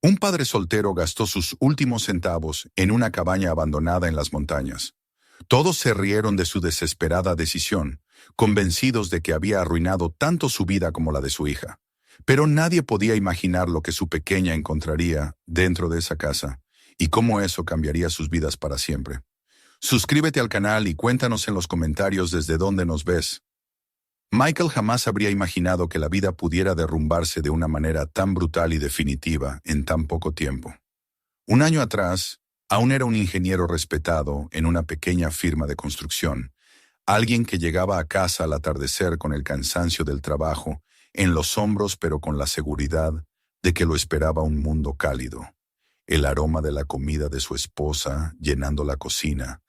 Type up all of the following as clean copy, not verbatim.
Un padre soltero gastó sus últimos centavos en una cabaña abandonada en las montañas. Todos se rieron de su desesperada decisión, convencidos de que había arruinado tanto su vida como la de su hija. Pero nadie podía imaginar lo que su pequeña encontraría dentro de esa casa y cómo eso cambiaría sus vidas para siempre. Suscríbete al canal y cuéntanos en los comentarios desde dónde nos ves. Michael jamás habría imaginado que la vida pudiera derrumbarse de una manera tan brutal y definitiva en tan poco tiempo. Un año atrás, aún era un ingeniero respetado en una pequeña firma de construcción, alguien que llegaba a casa al atardecer con el cansancio del trabajo en los hombros pero con la seguridad de que lo esperaba un mundo cálido. El aroma de la comida de su esposa llenando la cocina,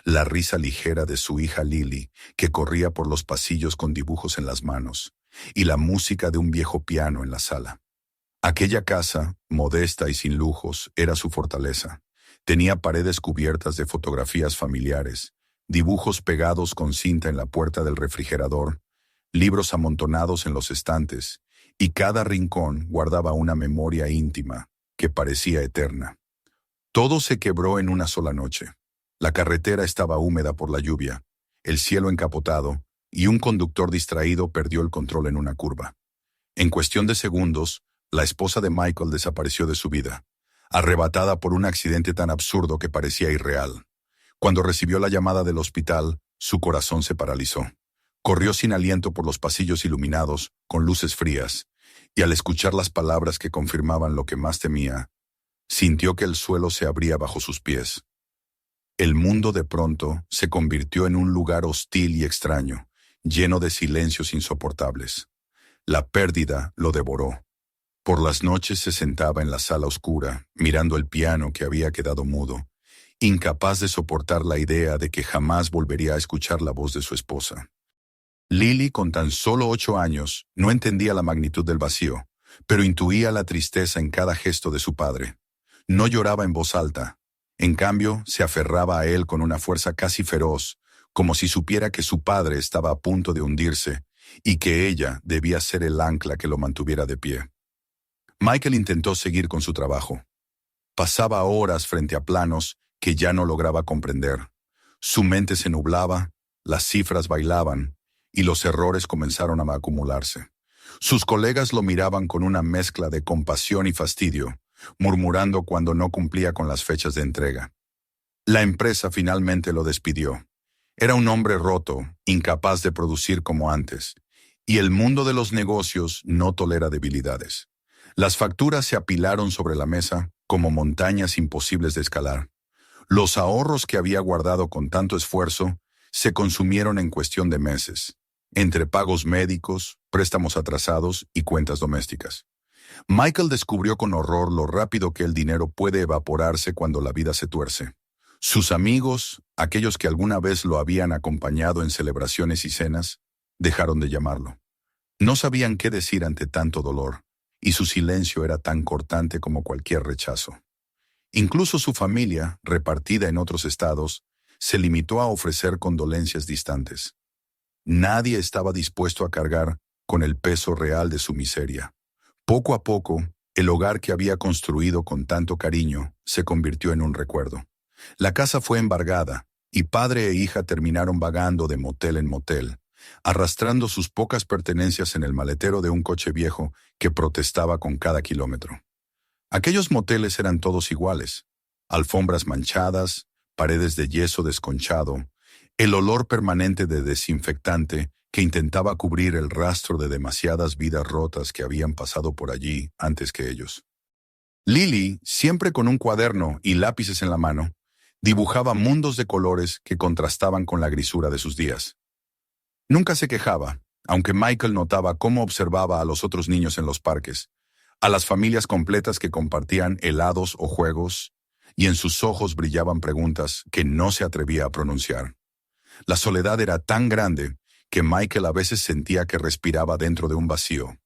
la risa ligera de su hija Lily, que corría por los pasillos con dibujos en las manos, y la música de un viejo piano en la sala. Aquella casa, modesta y sin lujos, era su fortaleza. Tenía paredes cubiertas de fotografías familiares, dibujos pegados con cinta en la puerta del refrigerador, libros amontonados en los estantes, y cada rincón guardaba una memoria íntima que parecía eterna. Todo se quebró en una sola noche. La carretera estaba húmeda por la lluvia, el cielo encapotado, y un conductor distraído perdió el control en una curva. En cuestión de segundos, la esposa de Michael desapareció de su vida, arrebatada por un accidente tan absurdo que parecía irreal. Cuando recibió la llamada del hospital, su corazón se paralizó. Corrió sin aliento por los pasillos iluminados, con luces frías, y al escuchar las palabras que confirmaban lo que más temía, sintió que el suelo se abría bajo sus pies. El mundo de pronto se convirtió en un lugar hostil y extraño, lleno de silencios insoportables. La pérdida lo devoró. Por las noches se sentaba en la sala oscura, mirando el piano que había quedado mudo, incapaz de soportar la idea de que jamás volvería a escuchar la voz de su esposa. Lily, con tan solo 8 años, no entendía la magnitud del vacío, pero intuía la tristeza en cada gesto de su padre. No lloraba en voz alta. En cambio, se aferraba a él con una fuerza casi feroz, como si supiera que su padre estaba a punto de hundirse y que ella debía ser el ancla que lo mantuviera de pie. Michael intentó seguir con su trabajo. Pasaba horas frente a planos que ya no lograba comprender. Su mente se nublaba, las cifras bailaban, y los errores comenzaron a acumularse. Sus colegas lo miraban con una mezcla de compasión y fastidio, murmurando cuando no cumplía con las fechas de entrega. La empresa finalmente lo despidió. Era un hombre roto, incapaz de producir como antes, y el mundo de los negocios no tolera debilidades. Las facturas se apilaron sobre la mesa como montañas imposibles de escalar. Los ahorros que había guardado con tanto esfuerzo se consumieron en cuestión de meses, entre pagos médicos, préstamos atrasados y cuentas domésticas. Michael descubrió con horror lo rápido que el dinero puede evaporarse cuando la vida se tuerce. Sus amigos, aquellos que alguna vez lo habían acompañado en celebraciones y cenas, dejaron de llamarlo. No sabían qué decir ante tanto dolor, y su silencio era tan cortante como cualquier rechazo. Incluso su familia, repartida en otros estados, se limitó a ofrecer condolencias distantes. Nadie estaba dispuesto a cargar con el peso real de su miseria. Poco a poco, el hogar que había construido con tanto cariño se convirtió en un recuerdo. La casa fue embargada, y padre e hija terminaron vagando de motel en motel, arrastrando sus pocas pertenencias en el maletero de un coche viejo que protestaba con cada kilómetro. Aquellos moteles eran todos iguales: alfombras manchadas, paredes de yeso desconchado, el olor permanente de desinfectante que intentaba cubrir el rastro de demasiadas vidas rotas que habían pasado por allí antes que ellos. Lily, siempre con un cuaderno y lápices en la mano, dibujaba mundos de colores que contrastaban con la grisura de sus días. Nunca se quejaba, aunque Michael notaba cómo observaba a los otros niños en los parques, a las familias completas que compartían helados o juegos, y en sus ojos brillaban preguntas que no se atrevía a pronunciar. La soledad era tan grande que Michael a veces sentía que respiraba dentro de un vacío.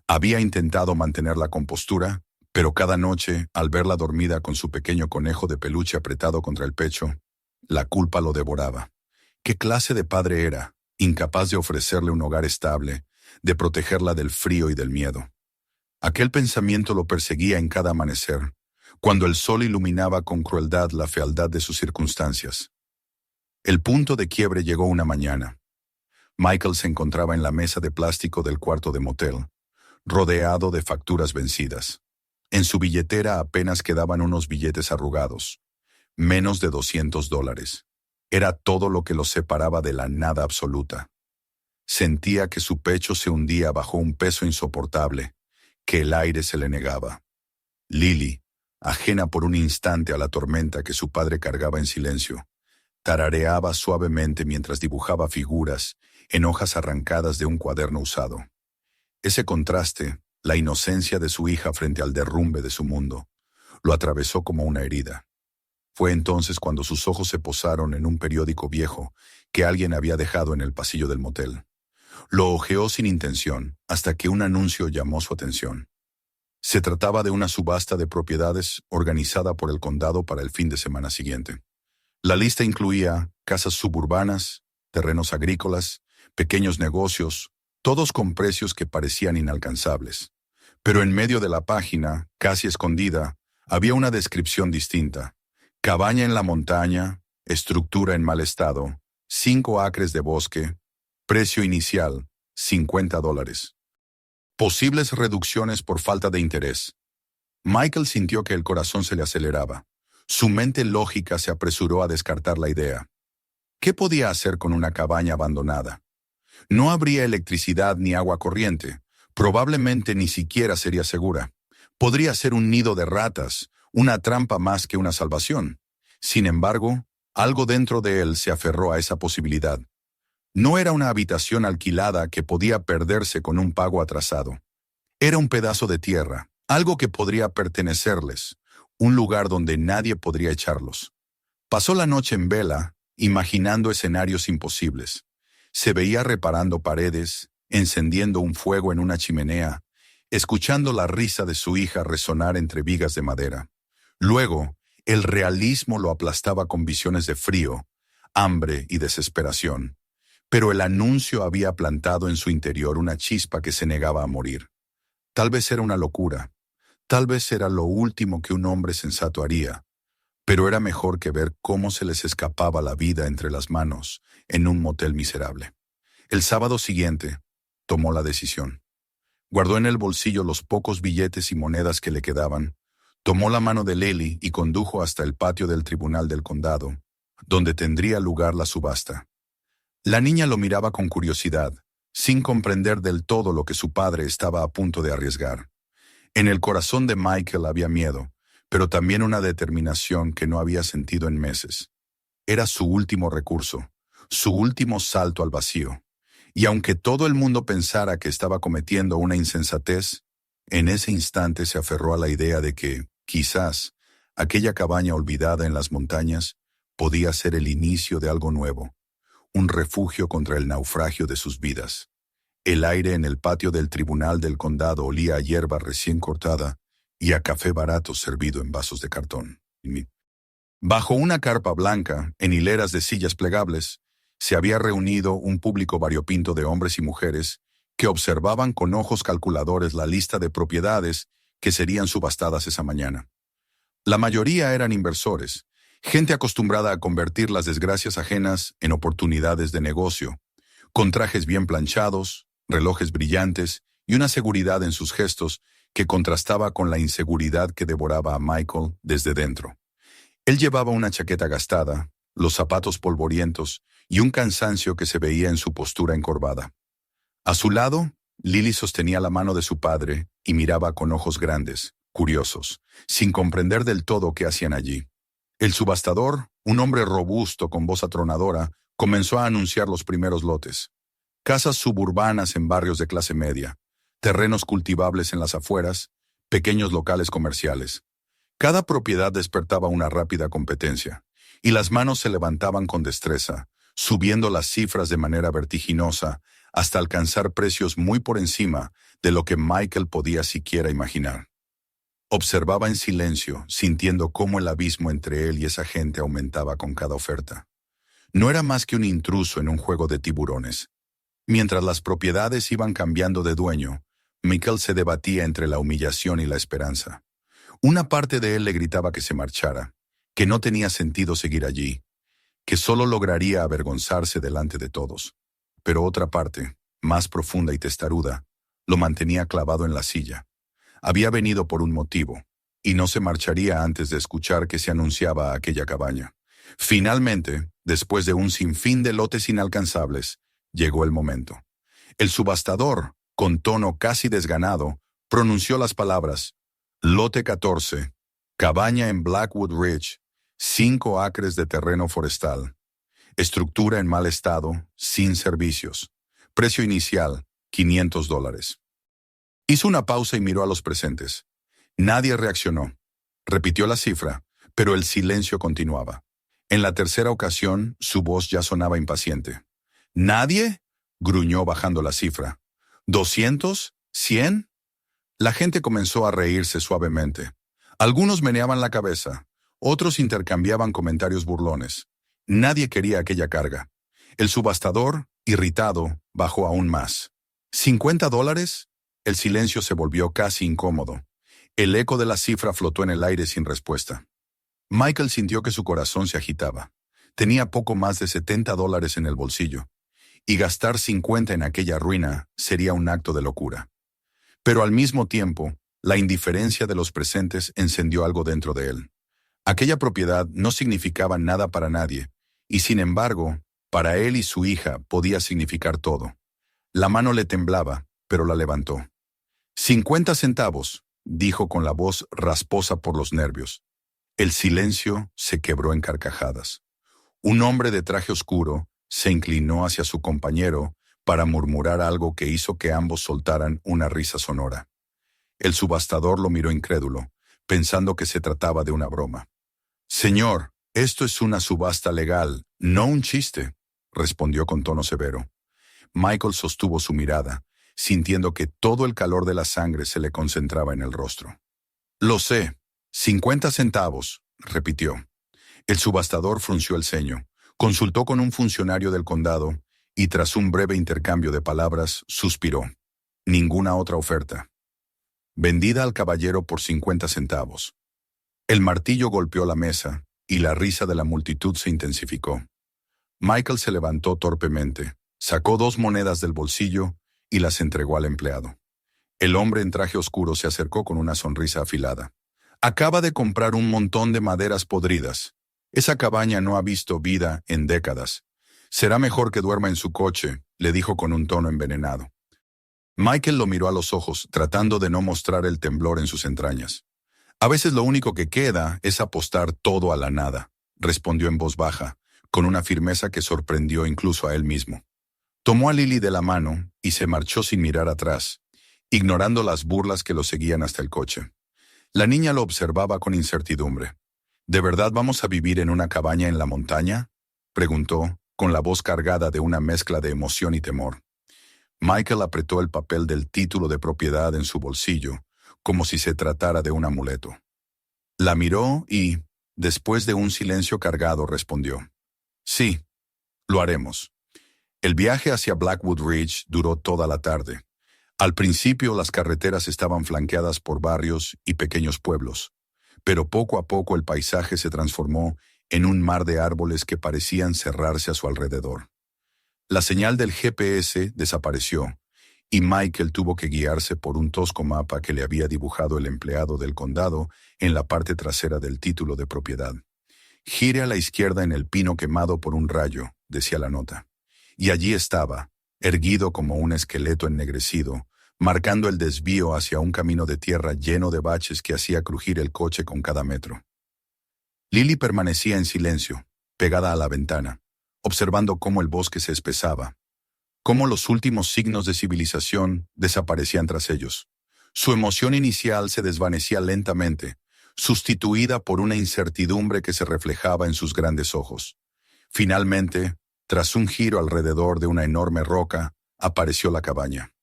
Había intentado mantener la compostura, pero cada noche, al verla dormida con su pequeño conejo de peluche apretado contra el pecho, la culpa lo devoraba. ¿Qué clase de padre era, incapaz de ofrecerle un hogar estable, de protegerla del frío y del miedo? Aquel pensamiento lo perseguía en cada amanecer, cuando el sol iluminaba con crueldad la fealdad de sus circunstancias. El punto de quiebre llegó una mañana. Michael se encontraba en la mesa de plástico del cuarto de motel, rodeado de facturas vencidas. En su billetera apenas quedaban unos billetes arrugados, menos de $200. Era todo lo que los separaba de la nada absoluta. Sentía que su pecho se hundía bajo un peso insoportable, que el aire se le negaba. Lily, ajena por un instante a la tormenta que su padre cargaba en silencio, tarareaba suavemente mientras dibujaba figuras en hojas arrancadas de un cuaderno usado. Ese contraste, la inocencia de su hija frente al derrumbe de su mundo, lo atravesó como una herida. Fue entonces cuando sus ojos se posaron en un periódico viejo que alguien había dejado en el pasillo del motel. Lo hojeó sin intención, hasta que un anuncio llamó su atención. Se trataba de una subasta de propiedades organizada por el condado para el fin de semana siguiente. La lista incluía casas suburbanas, terrenos agrícolas, pequeños negocios, todos con precios que parecían inalcanzables. Pero en medio de la página, casi escondida, había una descripción distinta. Cabaña en la montaña, estructura en mal estado, 5 acres de bosque, precio inicial, $50. Posibles reducciones por falta de interés. Michael sintió que el corazón se le aceleraba. Su mente lógica se apresuró a descartar la idea. ¿Qué podía hacer con una cabaña abandonada? No habría electricidad ni agua corriente. Probablemente ni siquiera sería segura. Podría ser un nido de ratas, una trampa más que una salvación. Sin embargo, algo dentro de él se aferró a esa posibilidad. No era una habitación alquilada que podía perderse con un pago atrasado. Era un pedazo de tierra, algo que podría pertenecerles, un lugar donde nadie podría echarlos. Pasó la noche en vela, imaginando escenarios imposibles. Se veía reparando paredes, encendiendo un fuego en una chimenea, escuchando la risa de su hija resonar entre vigas de madera. Luego, el realismo lo aplastaba con visiones de frío, hambre y desesperación. Pero el anuncio había plantado en su interior una chispa que se negaba a morir. Tal vez era una locura, tal vez era lo último que un hombre sensato haría, pero era mejor que ver cómo se les escapaba la vida entre las manos en un motel miserable. El sábado siguiente, tomó la decisión. Guardó en el bolsillo los pocos billetes y monedas que le quedaban, tomó la mano de Lily y condujo hasta el patio del tribunal del condado, donde tendría lugar la subasta. La niña lo miraba con curiosidad, sin comprender del todo lo que su padre estaba a punto de arriesgar. En el corazón de Michael había miedo, pero también una determinación que no había sentido en meses. Era su último recurso, su último salto al vacío. Y aunque todo el mundo pensara que estaba cometiendo una insensatez, en ese instante se aferró a la idea de que, quizás, aquella cabaña olvidada en las montañas podía ser el inicio de algo nuevo, un refugio contra el naufragio de sus vidas. El aire en el patio del tribunal del condado olía a hierba recién cortada y a café barato servido en vasos de cartón. Bajo una carpa blanca, en hileras de sillas plegables, se había reunido un público variopinto de hombres y mujeres que observaban con ojos calculadores la lista de propiedades que serían subastadas esa mañana. La mayoría eran inversores, gente acostumbrada a convertir las desgracias ajenas en oportunidades de negocio, con trajes bien planchados, relojes brillantes y una seguridad en sus gestos que contrastaba con la inseguridad que devoraba a Michael desde dentro. Él llevaba una chaqueta gastada, los zapatos polvorientos y un cansancio que se veía en su postura encorvada. A su lado, Lily sostenía la mano de su padre y miraba con ojos grandes, curiosos, sin comprender del todo qué hacían allí. El subastador, un hombre robusto con voz atronadora, comenzó a anunciar los primeros lotes. Casas suburbanas en barrios de clase media, terrenos cultivables en las afueras, pequeños locales comerciales. Cada propiedad despertaba una rápida competencia, y las manos se levantaban con destreza, subiendo las cifras de manera vertiginosa hasta alcanzar precios muy por encima de lo que Michael podía siquiera imaginar. Observaba en silencio, sintiendo cómo el abismo entre él y esa gente aumentaba con cada oferta. No era más que un intruso en un juego de tiburones. Mientras las propiedades iban cambiando de dueño, Michael se debatía entre la humillación y la esperanza. Una parte de él le gritaba que se marchara, que no tenía sentido seguir allí, que solo lograría avergonzarse delante de todos. Pero otra parte, más profunda y testaruda, lo mantenía clavado en la silla. Había venido por un motivo, y no se marcharía antes de escuchar que se anunciaba aquella cabaña. Finalmente, después de un sinfín de lotes inalcanzables, llegó el momento. El subastador, con tono casi desganado, pronunció las palabras: Lote 14, cabaña en Blackwood Ridge, 5 acres de terreno forestal. Estructura en mal estado, sin servicios. Precio inicial, $500. Hizo una pausa y miró a los presentes. Nadie reaccionó. Repitió la cifra, pero el silencio continuaba. En la tercera ocasión, su voz ya sonaba impaciente. ¿Nadie?, gruñó bajando la cifra. ¿200? ¿100? La gente comenzó a reírse suavemente. Algunos meneaban la cabeza, otros intercambiaban comentarios burlones. Nadie quería aquella carga. El subastador, irritado, bajó aún más. ¿$50? El silencio se volvió casi incómodo. El eco de la cifra flotó en el aire sin respuesta. Michael sintió que su corazón se agitaba. Tenía poco más de $70 en el bolsillo, y gastar 50 en aquella ruina sería un acto de locura. Pero al mismo tiempo, la indiferencia de los presentes encendió algo dentro de él. Aquella propiedad no significaba nada para nadie, y sin embargo, para él y su hija podía significar todo. La mano le temblaba, pero la levantó. 50 centavos, dijo con la voz rasposa por los nervios. El silencio se quebró en carcajadas. Un hombre de traje oscuro se inclinó hacia su compañero para murmurar algo que hizo que ambos soltaran una risa sonora. El subastador lo miró incrédulo, pensando que se trataba de una broma. «Señor, esto es una subasta legal, no un chiste», respondió con tono severo. Michael sostuvo su mirada, sintiendo que todo el calor de la sangre se le concentraba en el rostro. «Lo sé, 50 centavos», repitió. El subastador frunció el ceño, consultó con un funcionario del condado y tras un breve intercambio de palabras, suspiró. Ninguna otra oferta. Vendida al caballero por 50 centavos. El martillo golpeó la mesa y la risa de la multitud se intensificó. Michael se levantó torpemente, sacó 2 monedas del bolsillo y las entregó al empleado. El hombre en traje oscuro se acercó con una sonrisa afilada. Acaba de comprar un montón de maderas podridas. Esa cabaña no ha visto vida en décadas. Será mejor que duerma en su coche, le dijo con un tono envenenado. Michael lo miró a los ojos, tratando de no mostrar el temblor en sus entrañas. A veces lo único que queda es apostar todo a la nada, respondió en voz baja, con una firmeza que sorprendió incluso a él mismo. Tomó a Lily de la mano y se marchó sin mirar atrás, ignorando las burlas que lo seguían hasta el coche. La niña lo observaba con incertidumbre. ¿De verdad vamos a vivir en una cabaña en la montaña?, preguntó, con la voz cargada de una mezcla de emoción y temor. Michael apretó el papel del título de propiedad en su bolsillo, como si se tratara de un amuleto. La miró y, después de un silencio cargado, respondió: «Sí, lo haremos». El viaje hacia Blackwood Ridge duró toda la tarde. Al principio las carreteras estaban flanqueadas por barrios y pequeños pueblos, pero poco a poco el paisaje se transformó en un mar de árboles que parecían cerrarse a su alrededor. La señal del GPS desapareció, y Michael tuvo que guiarse por un tosco mapa que le había dibujado el empleado del condado en la parte trasera del título de propiedad. «Gire a la izquierda en el pino quemado por un rayo», decía la nota. Y allí estaba, erguido como un esqueleto ennegrecido, marcando el desvío hacia un camino de tierra lleno de baches que hacía crujir el coche con cada metro. Lily permanecía en silencio, pegada a la ventana, observando cómo el bosque se espesaba, cómo los últimos signos de civilización desaparecían tras ellos. Su emoción inicial se desvanecía lentamente, sustituida por una incertidumbre que se reflejaba en sus grandes ojos. Finalmente, tras un giro alrededor de una enorme roca, apareció la cabaña.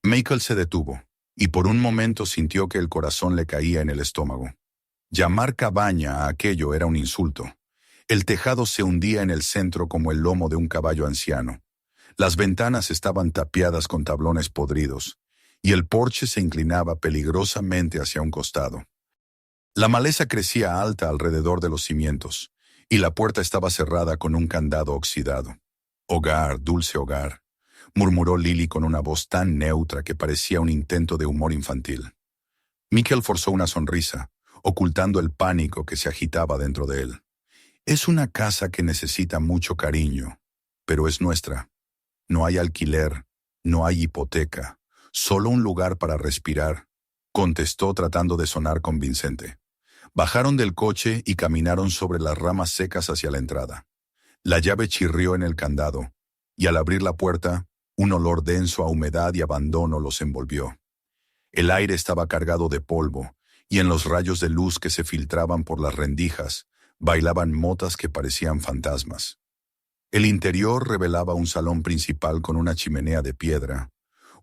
Michael se detuvo, y por un momento sintió que el corazón le caía en el estómago. Llamar cabaña a aquello era un insulto. El tejado se hundía en el centro como el lomo de un caballo anciano. Las ventanas estaban tapiadas con tablones podridos, y el porche se inclinaba peligrosamente hacia un costado. La maleza crecía alta alrededor de los cimientos, y la puerta estaba cerrada con un candado oxidado. «Hogar, dulce hogar», murmuró Lily con una voz tan neutra que parecía un intento de humor infantil. Michael forzó una sonrisa, ocultando el pánico que se agitaba dentro de él. «Es una casa que necesita mucho cariño, pero es nuestra. No hay alquiler, no hay hipoteca, solo un lugar para respirar», contestó tratando de sonar convincente. Bajaron del coche y caminaron sobre las ramas secas hacia la entrada. La llave chirrió en el candado, y al abrir la puerta, un olor denso a humedad y abandono los envolvió. El aire estaba cargado de polvo, y en los rayos de luz que se filtraban por las rendijas, bailaban motas que parecían fantasmas. El interior revelaba un salón principal con una chimenea de piedra,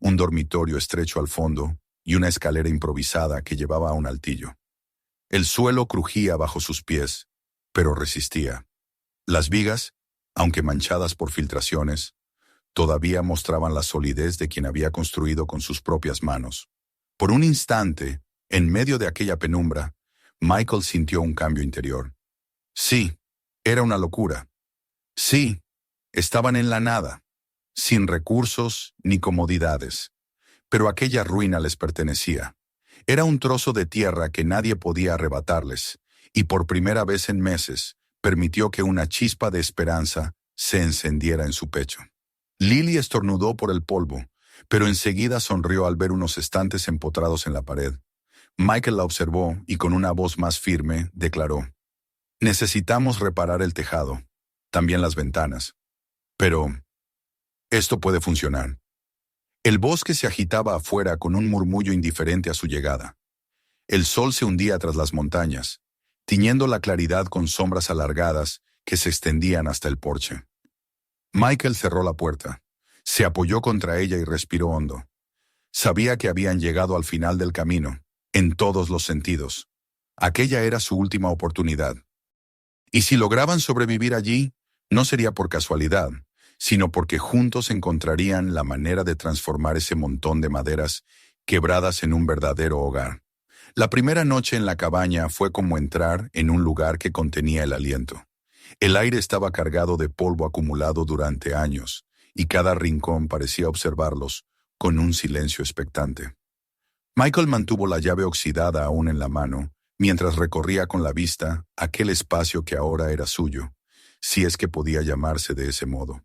un dormitorio estrecho al fondo y una escalera improvisada que llevaba a un altillo. El suelo crujía bajo sus pies, pero resistía. Las vigas, aunque manchadas por filtraciones, todavía mostraban la solidez de quien había construido con sus propias manos. Por un instante, en medio de aquella penumbra, Michael sintió un cambio interior. Sí, era una locura. Sí, estaban en la nada, sin recursos ni comodidades, pero aquella ruina les pertenecía. Era un trozo de tierra que nadie podía arrebatarles, y por primera vez en meses permitió que una chispa de esperanza se encendiera en su pecho. Lily estornudó por el polvo, pero enseguida sonrió al ver unos estantes empotrados en la pared. Michael la observó y con una voz más firme declaró: «Necesitamos reparar el tejado, también las ventanas. Pero esto puede funcionar». El bosque se agitaba afuera con un murmullo indiferente a su llegada. El sol se hundía tras las montañas, tiñendo la claridad con sombras alargadas que se extendían hasta el porche. Michael cerró la puerta, se apoyó contra ella y respiró hondo. Sabía que habían llegado al final del camino, en todos los sentidos. Aquella era su última oportunidad. Y si lograban sobrevivir allí, no sería por casualidad, sino porque juntos encontrarían la manera de transformar ese montón de maderas quebradas en un verdadero hogar. La primera noche en la cabaña fue como entrar en un lugar que contenía el aliento. El aire estaba cargado de polvo acumulado durante años, y cada rincón parecía observarlos con un silencio expectante. Michael mantuvo la llave oxidada aún en la mano, mientras recorría con la vista aquel espacio que ahora era suyo, si es que podía llamarse de ese modo.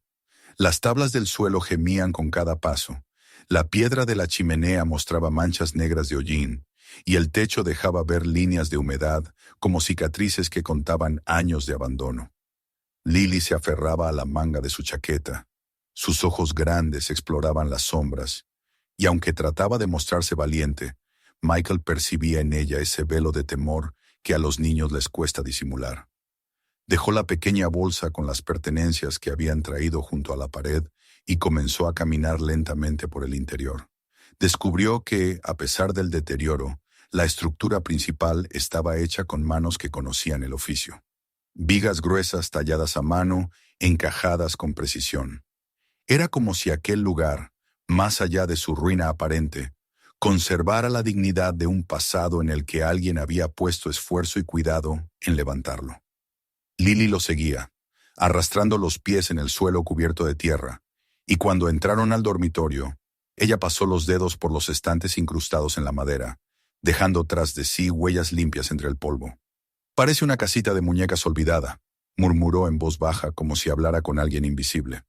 Las tablas del suelo gemían con cada paso, la piedra de la chimenea mostraba manchas negras de hollín, y el techo dejaba ver líneas de humedad como cicatrices que contaban años de abandono. Lily se aferraba a la manga de su chaqueta. Sus ojos grandes exploraban las sombras, y aunque trataba de mostrarse valiente, Michael percibía en ella ese velo de temor que a los niños les cuesta disimular. Dejó la pequeña bolsa con las pertenencias que habían traído junto a la pared y comenzó a caminar lentamente por el interior. Descubrió que, a pesar del deterioro, la estructura principal estaba hecha con manos que conocían el oficio. Vigas gruesas talladas a mano, encajadas con precisión. Era como si aquel lugar, más allá de su ruina aparente, conservara la dignidad de un pasado en el que alguien había puesto esfuerzo y cuidado en levantarlo. Lily lo seguía, arrastrando los pies en el suelo cubierto de tierra, y cuando entraron al dormitorio, ella pasó los dedos por los estantes incrustados en la madera, dejando tras de sí huellas limpias entre el polvo. «Parece una casita de muñecas olvidada», murmuró en voz baja como si hablara con alguien invisible.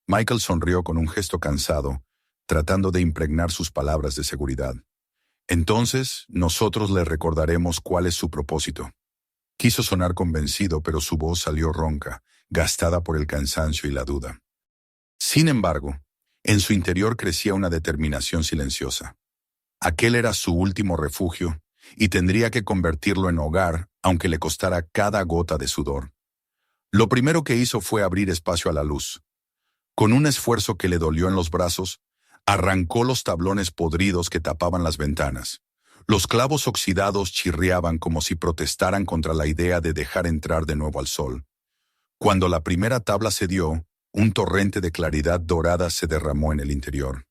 Michael sonrió con un gesto cansado, tratando de impregnar sus palabras de seguridad. «Entonces, nosotros le recordaremos cuál es su propósito». Quiso sonar convencido, pero su voz salió ronca, gastada por el cansancio y la duda. Sin embargo, en su interior crecía una determinación silenciosa. Aquel era su último refugio, y tendría que convertirlo en hogar, aunque le costara cada gota de sudor. Lo primero que hizo fue abrir espacio a la luz. Con un esfuerzo que le dolió en los brazos, arrancó los tablones podridos que tapaban las ventanas. Los clavos oxidados chirriaban como si protestaran contra la idea de dejar entrar de nuevo al sol. Cuando la primera tabla cedió, un torrente de claridad dorada se derramó en el interior,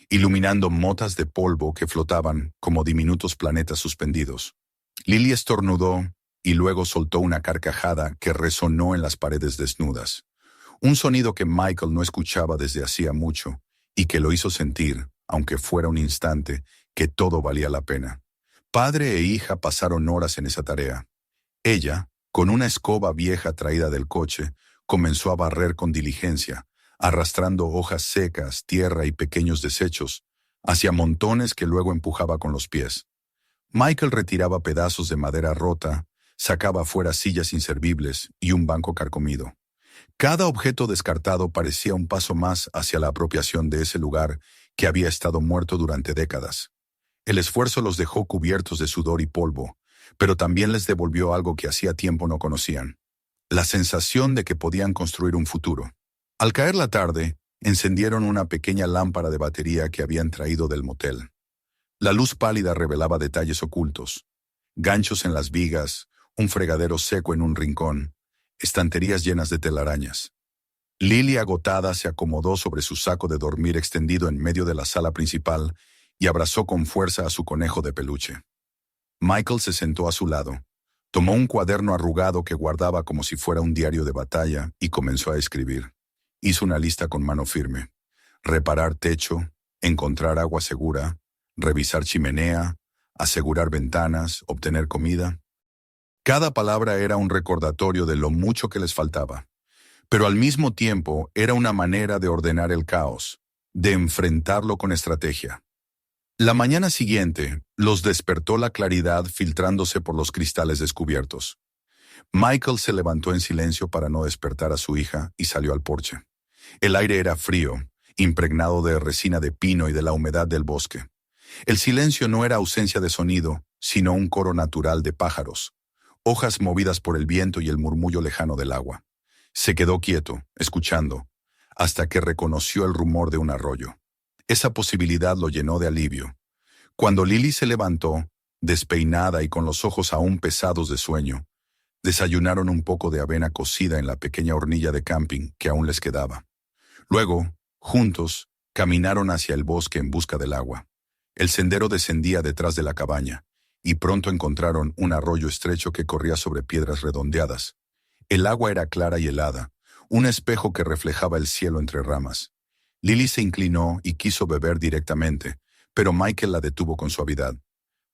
iluminando motas de polvo que flotaban como diminutos planetas suspendidos. Lily estornudó y luego soltó una carcajada que resonó en las paredes desnudas. Un sonido que Michael no escuchaba desde hacía mucho y que lo hizo sentir, aunque fuera un instante, que todo valía la pena. Padre e hija pasaron horas en esa tarea. Ella, con una escoba vieja traída del coche, comenzó a barrer con diligencia, arrastrando hojas secas, tierra y pequeños desechos, hacia montones que luego empujaba con los pies. Michael retiraba pedazos de madera rota, sacaba fuera sillas inservibles y un banco carcomido. Cada objeto descartado parecía un paso más hacia la apropiación de ese lugar que había estado muerto durante décadas. El esfuerzo los dejó cubiertos de sudor y polvo, pero también les devolvió algo que hacía tiempo no conocían: la sensación de que podían construir un futuro. Al caer la tarde, encendieron una pequeña lámpara de batería que habían traído del motel. La luz pálida revelaba detalles ocultos: ganchos en las vigas, un fregadero seco en un rincón, estanterías llenas de telarañas. Lily, agotada, se acomodó sobre su saco de dormir extendido en medio de la sala principal y abrazó con fuerza a su conejo de peluche. Michael se sentó a su lado, tomó un cuaderno arrugado que guardaba como si fuera un diario de batalla y comenzó a escribir. Hizo una lista con mano firme: reparar techo, encontrar agua segura, revisar chimenea, asegurar ventanas, obtener comida. Cada palabra era un recordatorio de lo mucho que les faltaba, pero al mismo tiempo era una manera de ordenar el caos, de enfrentarlo con estrategia. La mañana siguiente los despertó la claridad filtrándose por los cristales descubiertos. Michael se levantó en silencio para no despertar a su hija y salió al porche. El aire era frío, impregnado de resina de pino y de la humedad del bosque. El silencio no era ausencia de sonido, sino un coro natural de pájaros, hojas movidas por el viento y el murmullo lejano del agua. Se quedó quieto, escuchando, hasta que reconoció el rumor de un arroyo. Esa posibilidad lo llenó de alivio. Cuando Lily se levantó, despeinada y con los ojos aún pesados de sueño, desayunaron un poco de avena cocida en la pequeña hornilla de camping que aún les quedaba. Luego, juntos, caminaron hacia el bosque en busca del agua. El sendero descendía detrás de la cabaña, y pronto encontraron un arroyo estrecho que corría sobre piedras redondeadas. El agua era clara y helada, un espejo que reflejaba el cielo entre ramas. Lily se inclinó y quiso beber directamente, pero Michael la detuvo con suavidad.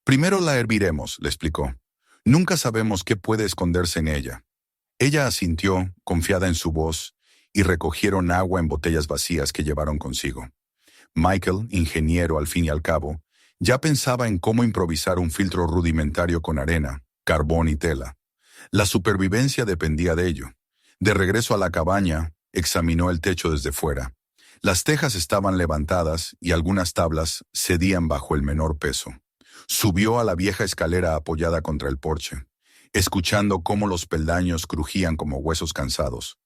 «Primero la herviremos», le explicó. «Nunca sabemos qué puede esconderse en ella». Ella asintió, confiada en su voz, y recogieron agua en botellas vacías que llevaron consigo. Michael, ingeniero al fin y al cabo, ya pensaba en cómo improvisar un filtro rudimentario con arena, carbón y tela. La supervivencia dependía de ello. De regreso a la cabaña, examinó el techo desde fuera. Las tejas estaban levantadas y algunas tablas cedían bajo el menor peso. Subió a la vieja escalera apoyada contra el porche, escuchando cómo los peldaños crujían como huesos cansados.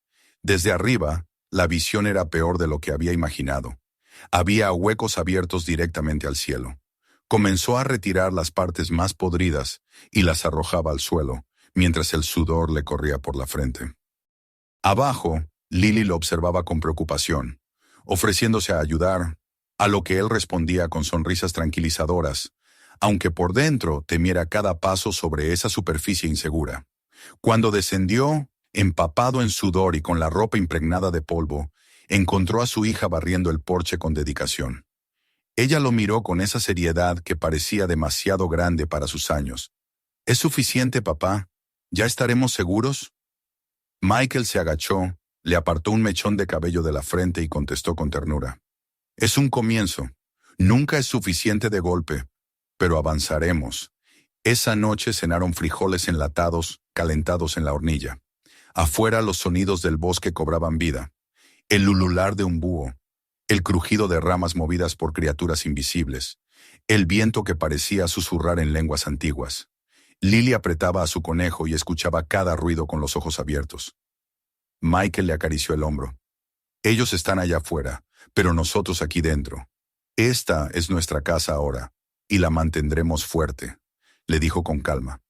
Desde arriba, la visión era peor de lo que había imaginado. Había huecos abiertos directamente al cielo. Comenzó a retirar las partes más podridas y las arrojaba al suelo, mientras el sudor le corría por la frente. Abajo, Lily lo observaba con preocupación, ofreciéndose a ayudar, a lo que él respondía con sonrisas tranquilizadoras, aunque por dentro temiera cada paso sobre esa superficie insegura. Cuando descendió, empapado en sudor y con la ropa impregnada de polvo, encontró a su hija barriendo el porche con dedicación. Ella lo miró con esa seriedad que parecía demasiado grande para sus años. «¿Es suficiente, papá? ¿Ya estaremos seguros?» Michael se agachó, le apartó un mechón de cabello de la frente y contestó con ternura. «Es un comienzo. Nunca es suficiente de golpe, pero avanzaremos». Esa noche cenaron frijoles enlatados, calentados en la hornilla. Afuera los sonidos del bosque cobraban vida. El ulular de un búho, el crujido de ramas movidas por criaturas invisibles, el viento que parecía susurrar en lenguas antiguas. Lily apretaba a su conejo y escuchaba cada ruido con los ojos abiertos. Michael le acarició el hombro. «Ellos están allá afuera, pero nosotros aquí dentro. Esta es nuestra casa ahora, y la mantendremos fuerte», le dijo con calma.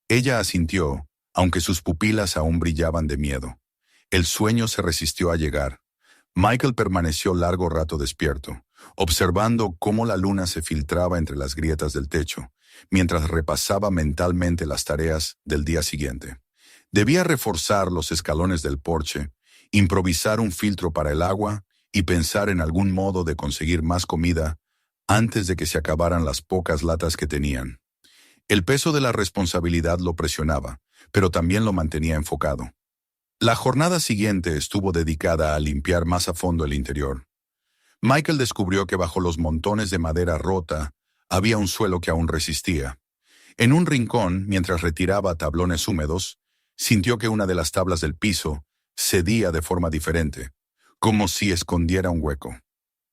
Ella asintió, aunque sus pupilas aún brillaban de miedo. El sueño se resistió a llegar. Michael permaneció largo rato despierto, observando cómo la luna se filtraba entre las grietas del techo, mientras repasaba mentalmente las tareas del día siguiente. Debía reforzar los escalones del porche, improvisar un filtro para el agua y pensar en algún modo de conseguir más comida antes de que se acabaran las pocas latas que tenían. El peso de la responsabilidad lo presionaba, pero también lo mantenía enfocado. La jornada siguiente estuvo dedicada a limpiar más a fondo el interior. Michael descubrió que bajo los montones de madera rota había un suelo que aún resistía. En un rincón, mientras retiraba tablones húmedos, sintió que una de las tablas del piso cedía de forma diferente, como si escondiera un hueco.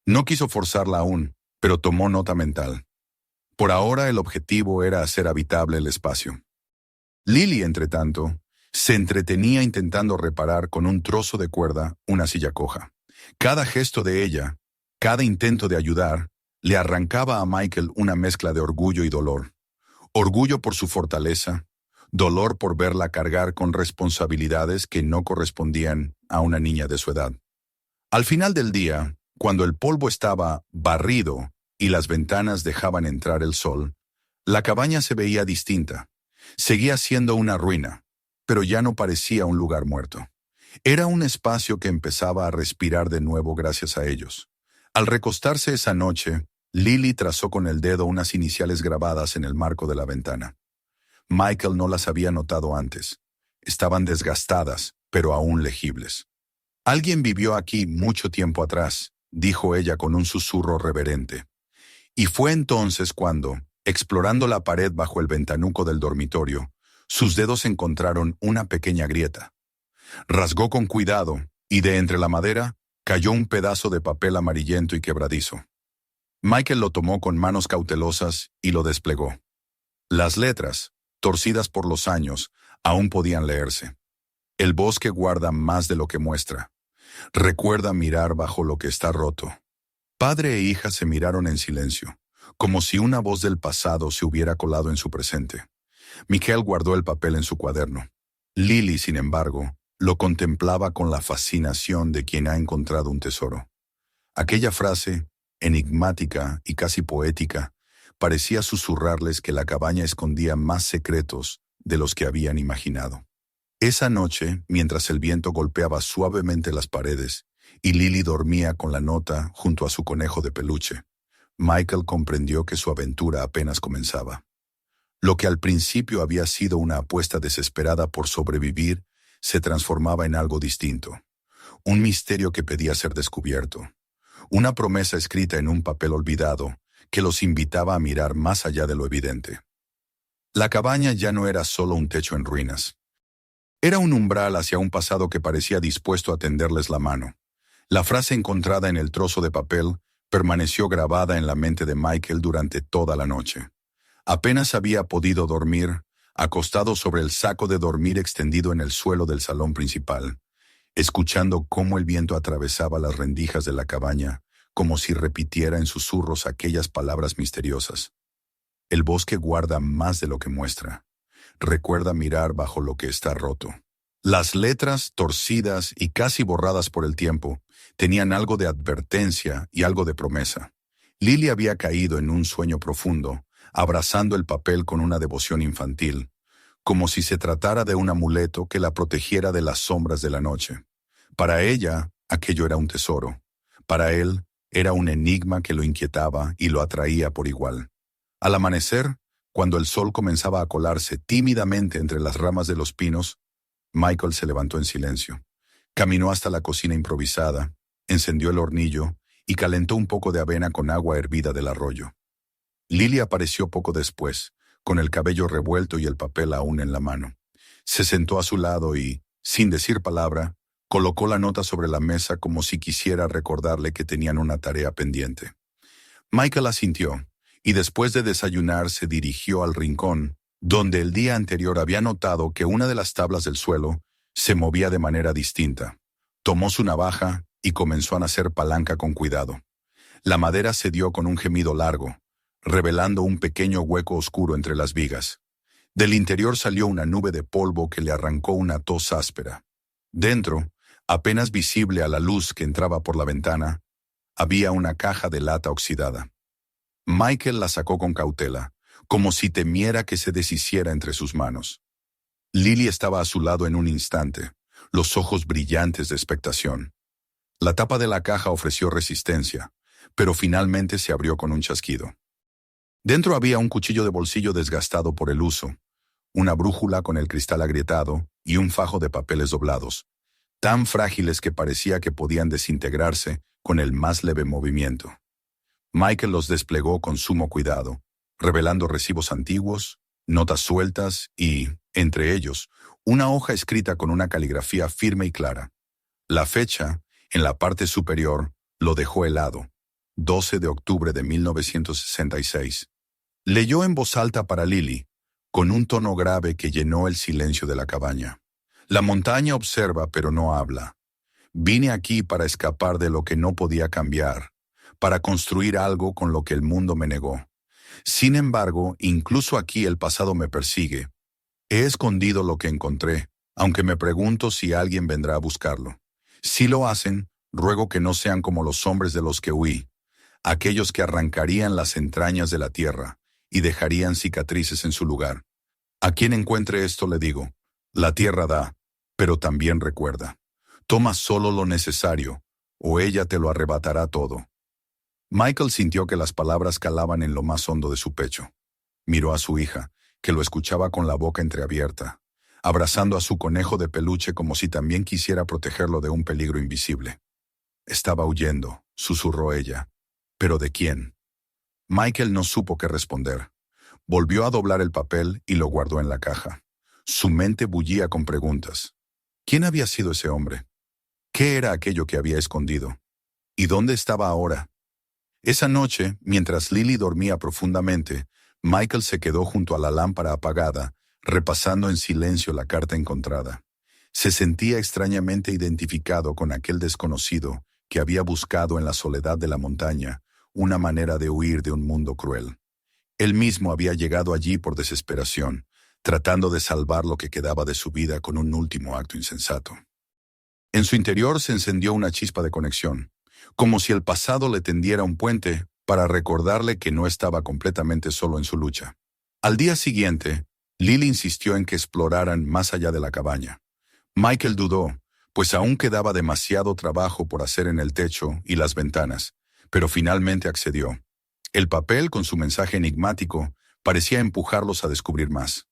No quiso forzarla aún, pero tomó nota mental. Por ahora el objetivo era hacer habitable el espacio. Lily, entretanto, se entretenía intentando reparar con un trozo de cuerda una silla coja. Cada gesto de ella, cada intento de ayudar, le arrancaba a Michael una mezcla de orgullo y dolor. Orgullo por su fortaleza, dolor por verla cargar con responsabilidades que no correspondían a una niña de su edad. Al final del día, cuando el polvo estaba barrido y las ventanas dejaban entrar el sol, la cabaña se veía distinta. Seguía siendo una ruina, pero ya no parecía un lugar muerto. Era un espacio que empezaba a respirar de nuevo gracias a ellos. Al recostarse esa noche, Lily trazó con el dedo unas iniciales grabadas en el marco de la ventana. Michael no las había notado antes. Estaban desgastadas, pero aún legibles. «Alguien vivió aquí mucho tiempo atrás», dijo ella con un susurro reverente. Y fue entonces cuando, explorando la pared bajo el ventanuco del dormitorio, sus dedos encontraron una pequeña grieta. Rasgó con cuidado, y de entre la madera cayó un pedazo de papel amarillento y quebradizo. Michael lo tomó con manos cautelosas y lo desplegó. Las letras, torcidas por los años, aún podían leerse. El bosque guarda más de lo que muestra. Recuerda mirar bajo lo que está roto. Padre e hija se miraron en silencio, como si una voz del pasado se hubiera colado en su presente. Michael guardó el papel en su cuaderno. Lily, sin embargo, lo contemplaba con la fascinación de quien ha encontrado un tesoro. Aquella frase, enigmática y casi poética, parecía susurrarles que la cabaña escondía más secretos de los que habían imaginado. Esa noche, mientras el viento golpeaba suavemente las paredes y Lily dormía con la nota junto a su conejo de peluche, Michael comprendió que su aventura apenas comenzaba. Lo que al principio había sido una apuesta desesperada por sobrevivir se transformaba en algo distinto. Un misterio que pedía ser descubierto. Una promesa escrita en un papel olvidado que los invitaba a mirar más allá de lo evidente. La cabaña ya no era solo un techo en ruinas. Era un umbral hacia un pasado que parecía dispuesto a tenderles la mano. La frase encontrada en el trozo de papel permaneció grabada en la mente de Michael durante toda la noche. Apenas había podido dormir, acostado sobre el saco de dormir extendido en el suelo del salón principal, escuchando cómo el viento atravesaba las rendijas de la cabaña, como si repitiera en susurros aquellas palabras misteriosas. El bosque guarda más de lo que muestra. Recuerda mirar bajo lo que está roto. Las letras, torcidas y casi borradas por el tiempo, tenían algo de advertencia y algo de promesa. Lily había caído en un sueño profundo, abrazando el papel con una devoción infantil, como si se tratara de un amuleto que la protegiera de las sombras de la noche. Para ella, aquello era un tesoro. Para él, era un enigma que lo inquietaba y lo atraía por igual. Al amanecer, cuando el sol comenzaba a colarse tímidamente entre las ramas de los pinos, Michael se levantó en silencio. Caminó hasta la cocina improvisada, encendió el hornillo y calentó un poco de avena con agua hervida del arroyo. Lily apareció poco después, con el cabello revuelto y el papel aún en la mano. Se sentó a su lado y, sin decir palabra, colocó la nota sobre la mesa como si quisiera recordarle que tenían una tarea pendiente. Michael asintió, y después de desayunar se dirigió al rincón, donde el día anterior había notado que una de las tablas del suelo se movía de manera distinta. Tomó su navaja y comenzó a hacer palanca con cuidado. La madera cedió con un gemido largo, revelando un pequeño hueco oscuro entre las vigas. Del interior salió una nube de polvo que le arrancó una tos áspera. Dentro, Apenas visible a la luz que entraba por la ventana, había una caja de lata oxidada. Michael la sacó con cautela, como si temiera que se deshiciera entre sus manos. Lily estaba a su lado en un instante, los ojos brillantes de expectación. La tapa de la caja ofreció resistencia, pero finalmente se abrió con un chasquido. Dentro había un cuchillo de bolsillo desgastado por el uso, una brújula con el cristal agrietado y un fajo de papeles doblados, tan frágiles que parecía que podían desintegrarse con el más leve movimiento. Michael los desplegó con sumo cuidado, revelando recibos antiguos, notas sueltas y, entre ellos, una hoja escrita con una caligrafía firme y clara. La fecha, en la parte superior, lo dejó helado, 12 de octubre de 1966. Leyó en voz alta para Lily, con un tono grave que llenó el silencio de la cabaña. La montaña observa pero no habla. Vine aquí para escapar de lo que no podía cambiar, para construir algo con lo que el mundo me negó. Sin embargo, incluso aquí el pasado me persigue. He escondido lo que encontré, aunque me pregunto si alguien vendrá a buscarlo. Si lo hacen, ruego que no sean como los hombres de los que huí, aquellos que arrancarían las entrañas de la tierra y dejarían cicatrices en su lugar. A quien encuentre esto le digo, la tierra da, pero también recuerda. Toma solo lo necesario, o ella te lo arrebatará todo. Michael sintió que las palabras calaban en lo más hondo de su pecho. Miró a su hija, que lo escuchaba con la boca entreabierta, abrazando a su conejo de peluche como si también quisiera protegerlo de un peligro invisible. Estaba huyendo, susurró ella. ¿Pero de quién? Michael no supo qué responder. Volvió a doblar el papel y lo guardó en la caja. Su mente bullía con preguntas. ¿Quién había sido ese hombre? ¿Qué era aquello que había escondido? ¿Y dónde estaba ahora? Esa noche, mientras Lily dormía profundamente, Michael se quedó junto a la lámpara apagada, repasando en silencio la carta encontrada. Se sentía extrañamente identificado con aquel desconocido que había buscado en la soledad de la montaña una manera de huir de un mundo cruel. Él mismo había llegado allí por desesperación, tratando de salvar lo que quedaba de su vida con un último acto insensato. En su interior se encendió una chispa de conexión, como si el pasado le tendiera un puente para recordarle que no estaba completamente solo en su lucha. Al día siguiente, Lily insistió en que exploraran más allá de la cabaña. Michael dudó, pues aún quedaba demasiado trabajo por hacer en el techo y las ventanas, pero finalmente accedió. El papel, con su mensaje enigmático, parecía empujarlos a descubrir más.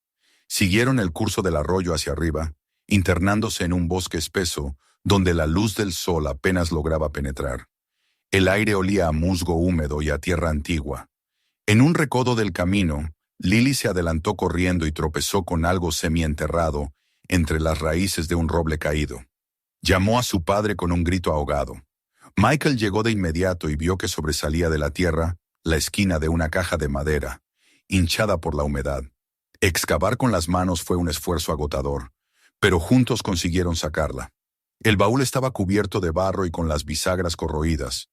Siguieron el curso del arroyo hacia arriba, internándose en un bosque espeso donde la luz del sol apenas lograba penetrar. El aire olía a musgo húmedo y a tierra antigua. En un recodo del camino, Lily se adelantó corriendo y tropezó con algo semienterrado entre las raíces de un roble caído. Llamó a su padre con un grito ahogado. Michael llegó de inmediato y vio que sobresalía de la tierra la esquina de una caja de madera, hinchada por la humedad. Excavar con las manos fue un esfuerzo agotador, pero juntos consiguieron sacarla. El baúl estaba cubierto de barro y con las bisagras corroídas,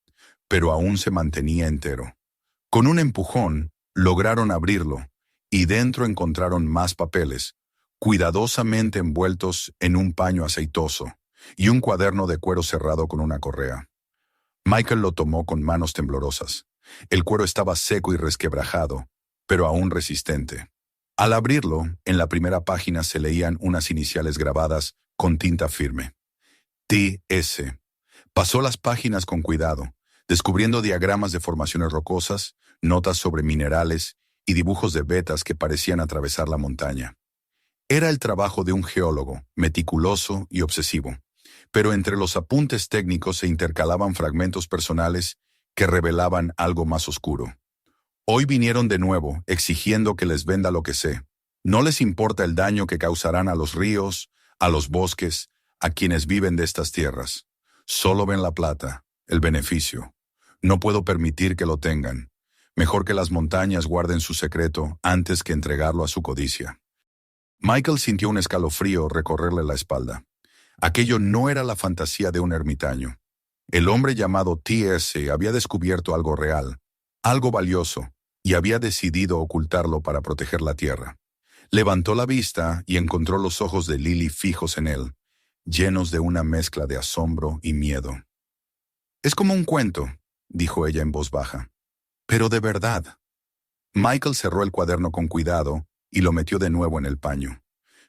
pero aún se mantenía entero. Con un empujón, lograron abrirlo, y dentro encontraron más papeles, cuidadosamente envueltos en un paño aceitoso, y un cuaderno de cuero cerrado con una correa. Michael lo tomó con manos temblorosas. El cuero estaba seco y resquebrajado, pero aún resistente. Al abrirlo, en la primera página se leían unas iniciales grabadas con tinta firme. T.S. Pasó las páginas con cuidado, descubriendo diagramas de formaciones rocosas, notas sobre minerales y dibujos de vetas que parecían atravesar la montaña. Era el trabajo de un geólogo, meticuloso y obsesivo, pero entre los apuntes técnicos se intercalaban fragmentos personales que revelaban algo más oscuro. Hoy vinieron de nuevo, exigiendo que les venda lo que sé. No les importa el daño que causarán a los ríos, a los bosques, a quienes viven de estas tierras. Solo ven la plata, el beneficio. No puedo permitir que lo tengan. Mejor que las montañas guarden su secreto antes que entregarlo a su codicia. Michael sintió un escalofrío recorrerle la espalda. Aquello no era la fantasía de un ermitaño. El hombre llamado T.S. había descubierto algo real, algo valioso, y había decidido ocultarlo para proteger la tierra. Levantó la vista y encontró los ojos de Lily fijos en él. llenos de una mezcla de asombro y miedo. «Es como un cuento», dijo ella en voz baja. «Pero de verdad». Michael cerró el cuaderno con cuidado y lo metió de nuevo en el paño.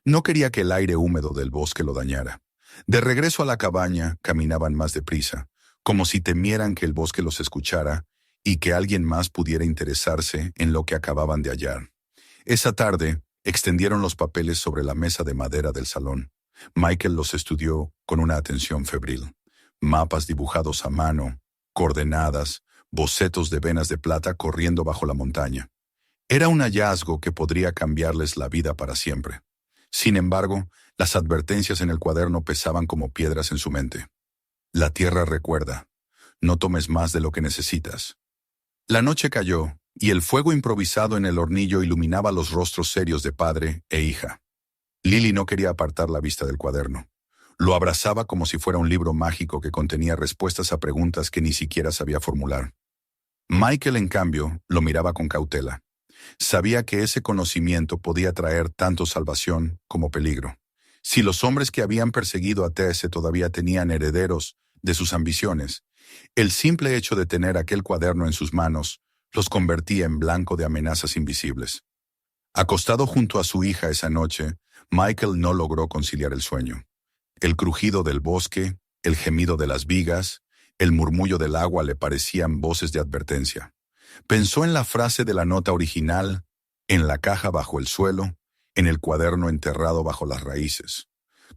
No quería que el aire húmedo del bosque lo dañara. De regreso a la cabaña, caminaban más deprisa, como si temieran que el bosque los escuchara y que alguien más pudiera interesarse en lo que acababan de hallar. Esa tarde, extendieron los papeles sobre la mesa de madera del salón. Michael los estudió con una atención febril. Mapas dibujados a mano, coordenadas, bocetos de venas de plata corriendo bajo la montaña. Era un hallazgo que podría cambiarles la vida para siempre. Sin embargo, las advertencias en el cuaderno pesaban como piedras en su mente. La tierra recuerda. No tomes más de lo que necesitas. La noche cayó, y el fuego improvisado en el hornillo iluminaba los rostros serios de padre e hija. Lily no quería apartar la vista del cuaderno. Lo abrazaba como si fuera un libro mágico que contenía respuestas a preguntas que ni siquiera sabía formular. Michael, en cambio, lo miraba con cautela. Sabía que ese conocimiento podía traer tanto salvación como peligro. Si los hombres que habían perseguido a Tess todavía tenían herederos de sus ambiciones, el simple hecho de tener aquel cuaderno en sus manos los convertía en blanco de amenazas invisibles. Acostado junto a su hija esa noche, Michael no logró conciliar el sueño. El crujido del bosque, el gemido de las vigas, el murmullo del agua le parecían voces de advertencia. Pensó en la frase de la nota original, en la caja bajo el suelo, en el cuaderno enterrado bajo las raíces.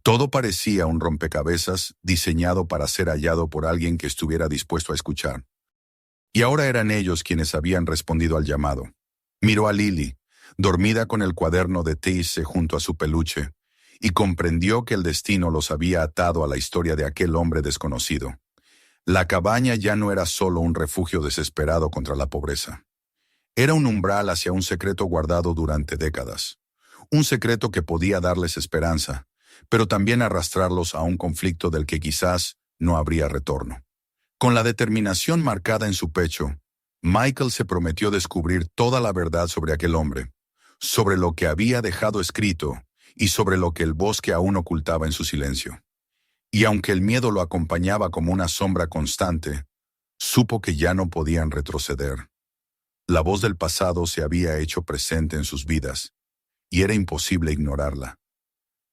Todo parecía un rompecabezas diseñado para ser hallado por alguien que estuviera dispuesto a escuchar. Y ahora eran ellos quienes habían respondido al llamado. Miró a Lily, dormida con el cuaderno de Tess junto a su peluche, y comprendió que el destino los había atado a la historia de aquel hombre desconocido. La cabaña ya no era solo un refugio desesperado contra la pobreza. Era un umbral hacia un secreto guardado durante décadas. Un secreto que podía darles esperanza, pero también arrastrarlos a un conflicto del que quizás no habría retorno. Con la determinación marcada en su pecho, Michael se prometió descubrir toda la verdad sobre aquel hombre, sobre lo que había dejado escrito y sobre lo que el bosque aún ocultaba en su silencio. Y aunque el miedo lo acompañaba como una sombra constante, supo que ya no podían retroceder. La voz del pasado se había hecho presente en sus vidas, y era imposible ignorarla.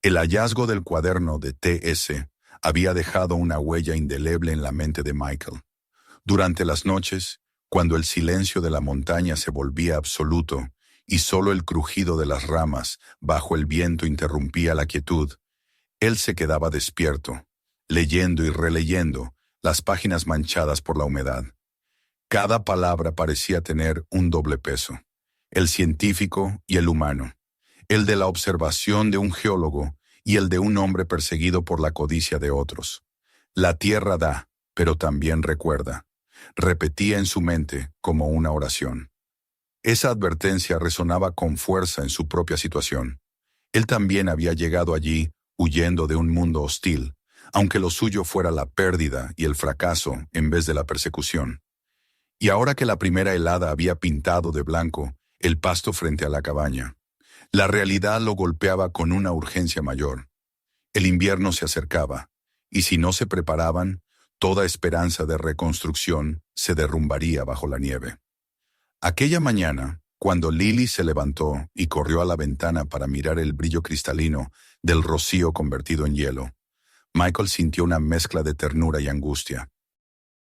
El hallazgo del cuaderno de T.S. había dejado una huella indeleble en la mente de Michael. Durante las noches, cuando el silencio de la montaña se volvía absoluto y solo el crujido de las ramas bajo el viento interrumpía la quietud, él se quedaba despierto, leyendo y releyendo las páginas manchadas por la humedad. Cada palabra parecía tener un doble peso, el científico y el humano, el de la observación de un geólogo y el de un hombre perseguido por la codicia de otros. La tierra da, pero también recuerda, repetía en su mente como una oración. Esa advertencia resonaba con fuerza en su propia situación. Él también había llegado allí huyendo de un mundo hostil, aunque lo suyo fuera la pérdida y el fracaso en vez de la persecución. Y ahora que la primera helada había pintado de blanco el pasto frente a la cabaña, la realidad lo golpeaba con una urgencia mayor. El invierno se acercaba, y si no se preparaban, toda esperanza de reconstrucción se derrumbaría bajo la nieve. Aquella mañana, cuando Lily se levantó y corrió a la ventana para mirar el brillo cristalino del rocío convertido en hielo, Michael sintió una mezcla de ternura y angustia.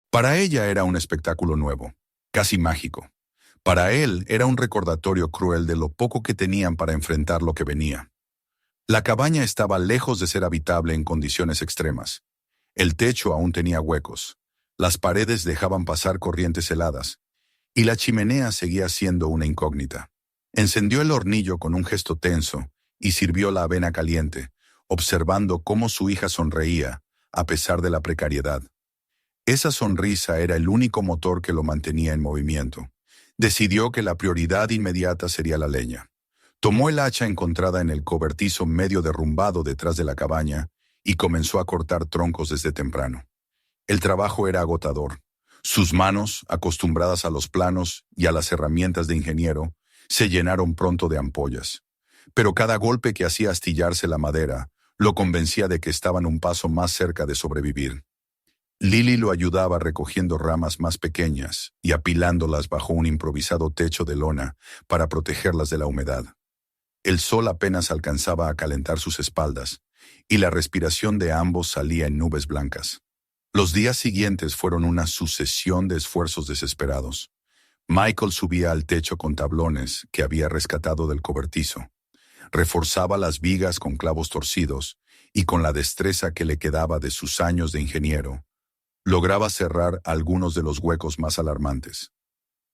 Para ella era un espectáculo nuevo, casi mágico. Para él era un recordatorio cruel de lo poco que tenían para enfrentar lo que venía. La cabaña estaba lejos de ser habitable en condiciones extremas. El techo aún tenía huecos, las paredes dejaban pasar corrientes heladas, y la chimenea seguía siendo una incógnita. Encendió el hornillo con un gesto tenso y sirvió la avena caliente, observando cómo su hija sonreía, a pesar de la precariedad. Esa sonrisa era el único motor que lo mantenía en movimiento. Decidió que la prioridad inmediata sería la leña. Tomó el hacha encontrada en el cobertizo medio derrumbado detrás de la cabaña y comenzó a cortar troncos desde temprano. El trabajo era agotador. Sus manos, acostumbradas a los planos y a las herramientas de ingeniero, se llenaron pronto de ampollas. Pero cada golpe que hacía astillarse la madera Lo convencía de que estaban un paso más cerca de sobrevivir. Lily lo ayudaba recogiendo ramas más pequeñas y apilándolas bajo un improvisado techo de lona para protegerlas de la humedad. El sol apenas alcanzaba a calentar sus espaldas, y la respiración de ambos salía en nubes blancas. Los días siguientes fueron una sucesión de esfuerzos desesperados. Michael subía al techo con tablones que había rescatado del cobertizo. Reforzaba las vigas con clavos torcidos y con la destreza que le quedaba de sus años de ingeniero, lograba cerrar algunos de los huecos más alarmantes.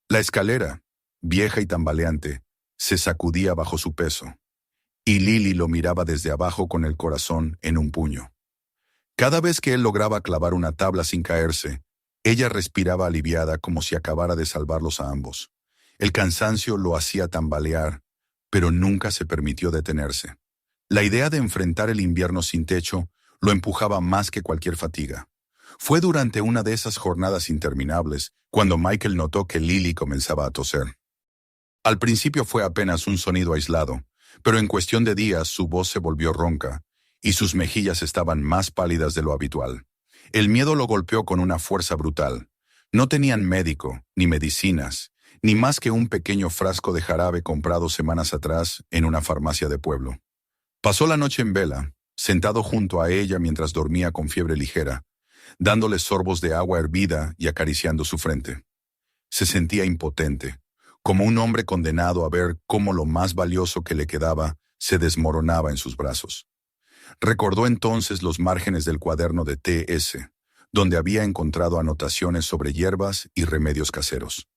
La escalera, vieja y tambaleante, se sacudía bajo su peso, y Lily lo miraba desde abajo con el corazón en un puño. Cada vez que él lograba clavar una tabla sin caerse, ella respiraba aliviada como si acabara de salvarlos a ambos. El cansancio lo hacía tambalear, pero nunca se permitió detenerse. La idea de enfrentar el invierno sin techo lo empujaba más que cualquier fatiga. Fue durante una de esas jornadas interminables cuando Michael notó que Lily comenzaba a toser. Al principio fue apenas un sonido aislado, pero en cuestión de días su voz se volvió ronca y sus mejillas estaban más pálidas de lo habitual. El miedo lo golpeó con una fuerza brutal. No tenían médico, ni medicinas, ni más que un pequeño frasco de jarabe comprado semanas atrás en una farmacia de pueblo. Pasó la noche en vela, sentado junto a ella mientras dormía con fiebre ligera, dándole sorbos de agua hervida y acariciando su frente. Se sentía impotente, como un hombre condenado a ver cómo lo más valioso que le quedaba se desmoronaba en sus brazos. Recordó entonces los márgenes del cuaderno de T.S., donde había encontrado anotaciones sobre hierbas y remedios caseros.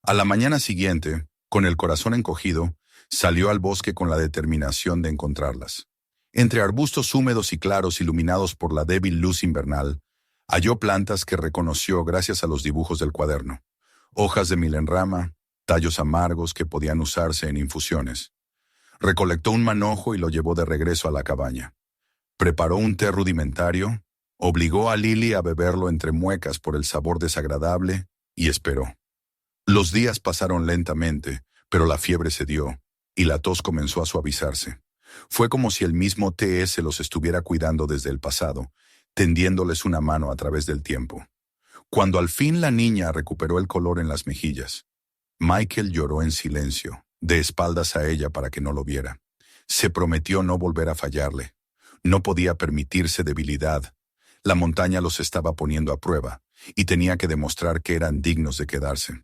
A la mañana siguiente, con el corazón encogido, salió al bosque con la determinación de encontrarlas. Entre arbustos húmedos y claros iluminados por la débil luz invernal, halló plantas que reconoció gracias a los dibujos del cuaderno, hojas de milenrama, tallos amargos que podían usarse en infusiones. Recolectó un manojo y lo llevó de regreso a la cabaña. Preparó un té rudimentario, obligó a Lily a beberlo entre muecas por el sabor desagradable y esperó. Los días pasaron lentamente, pero la fiebre cedió y la tos comenzó a suavizarse. Fue como si el mismo T.S. los estuviera cuidando desde el pasado, tendiéndoles una mano a través del tiempo. Cuando al fin la niña recuperó el color en las mejillas, Michael lloró en silencio, de espaldas a ella para que no lo viera. Se prometió no volver a fallarle. No podía permitirse debilidad. La montaña los estaba poniendo a prueba, y tenía que demostrar que eran dignos de quedarse.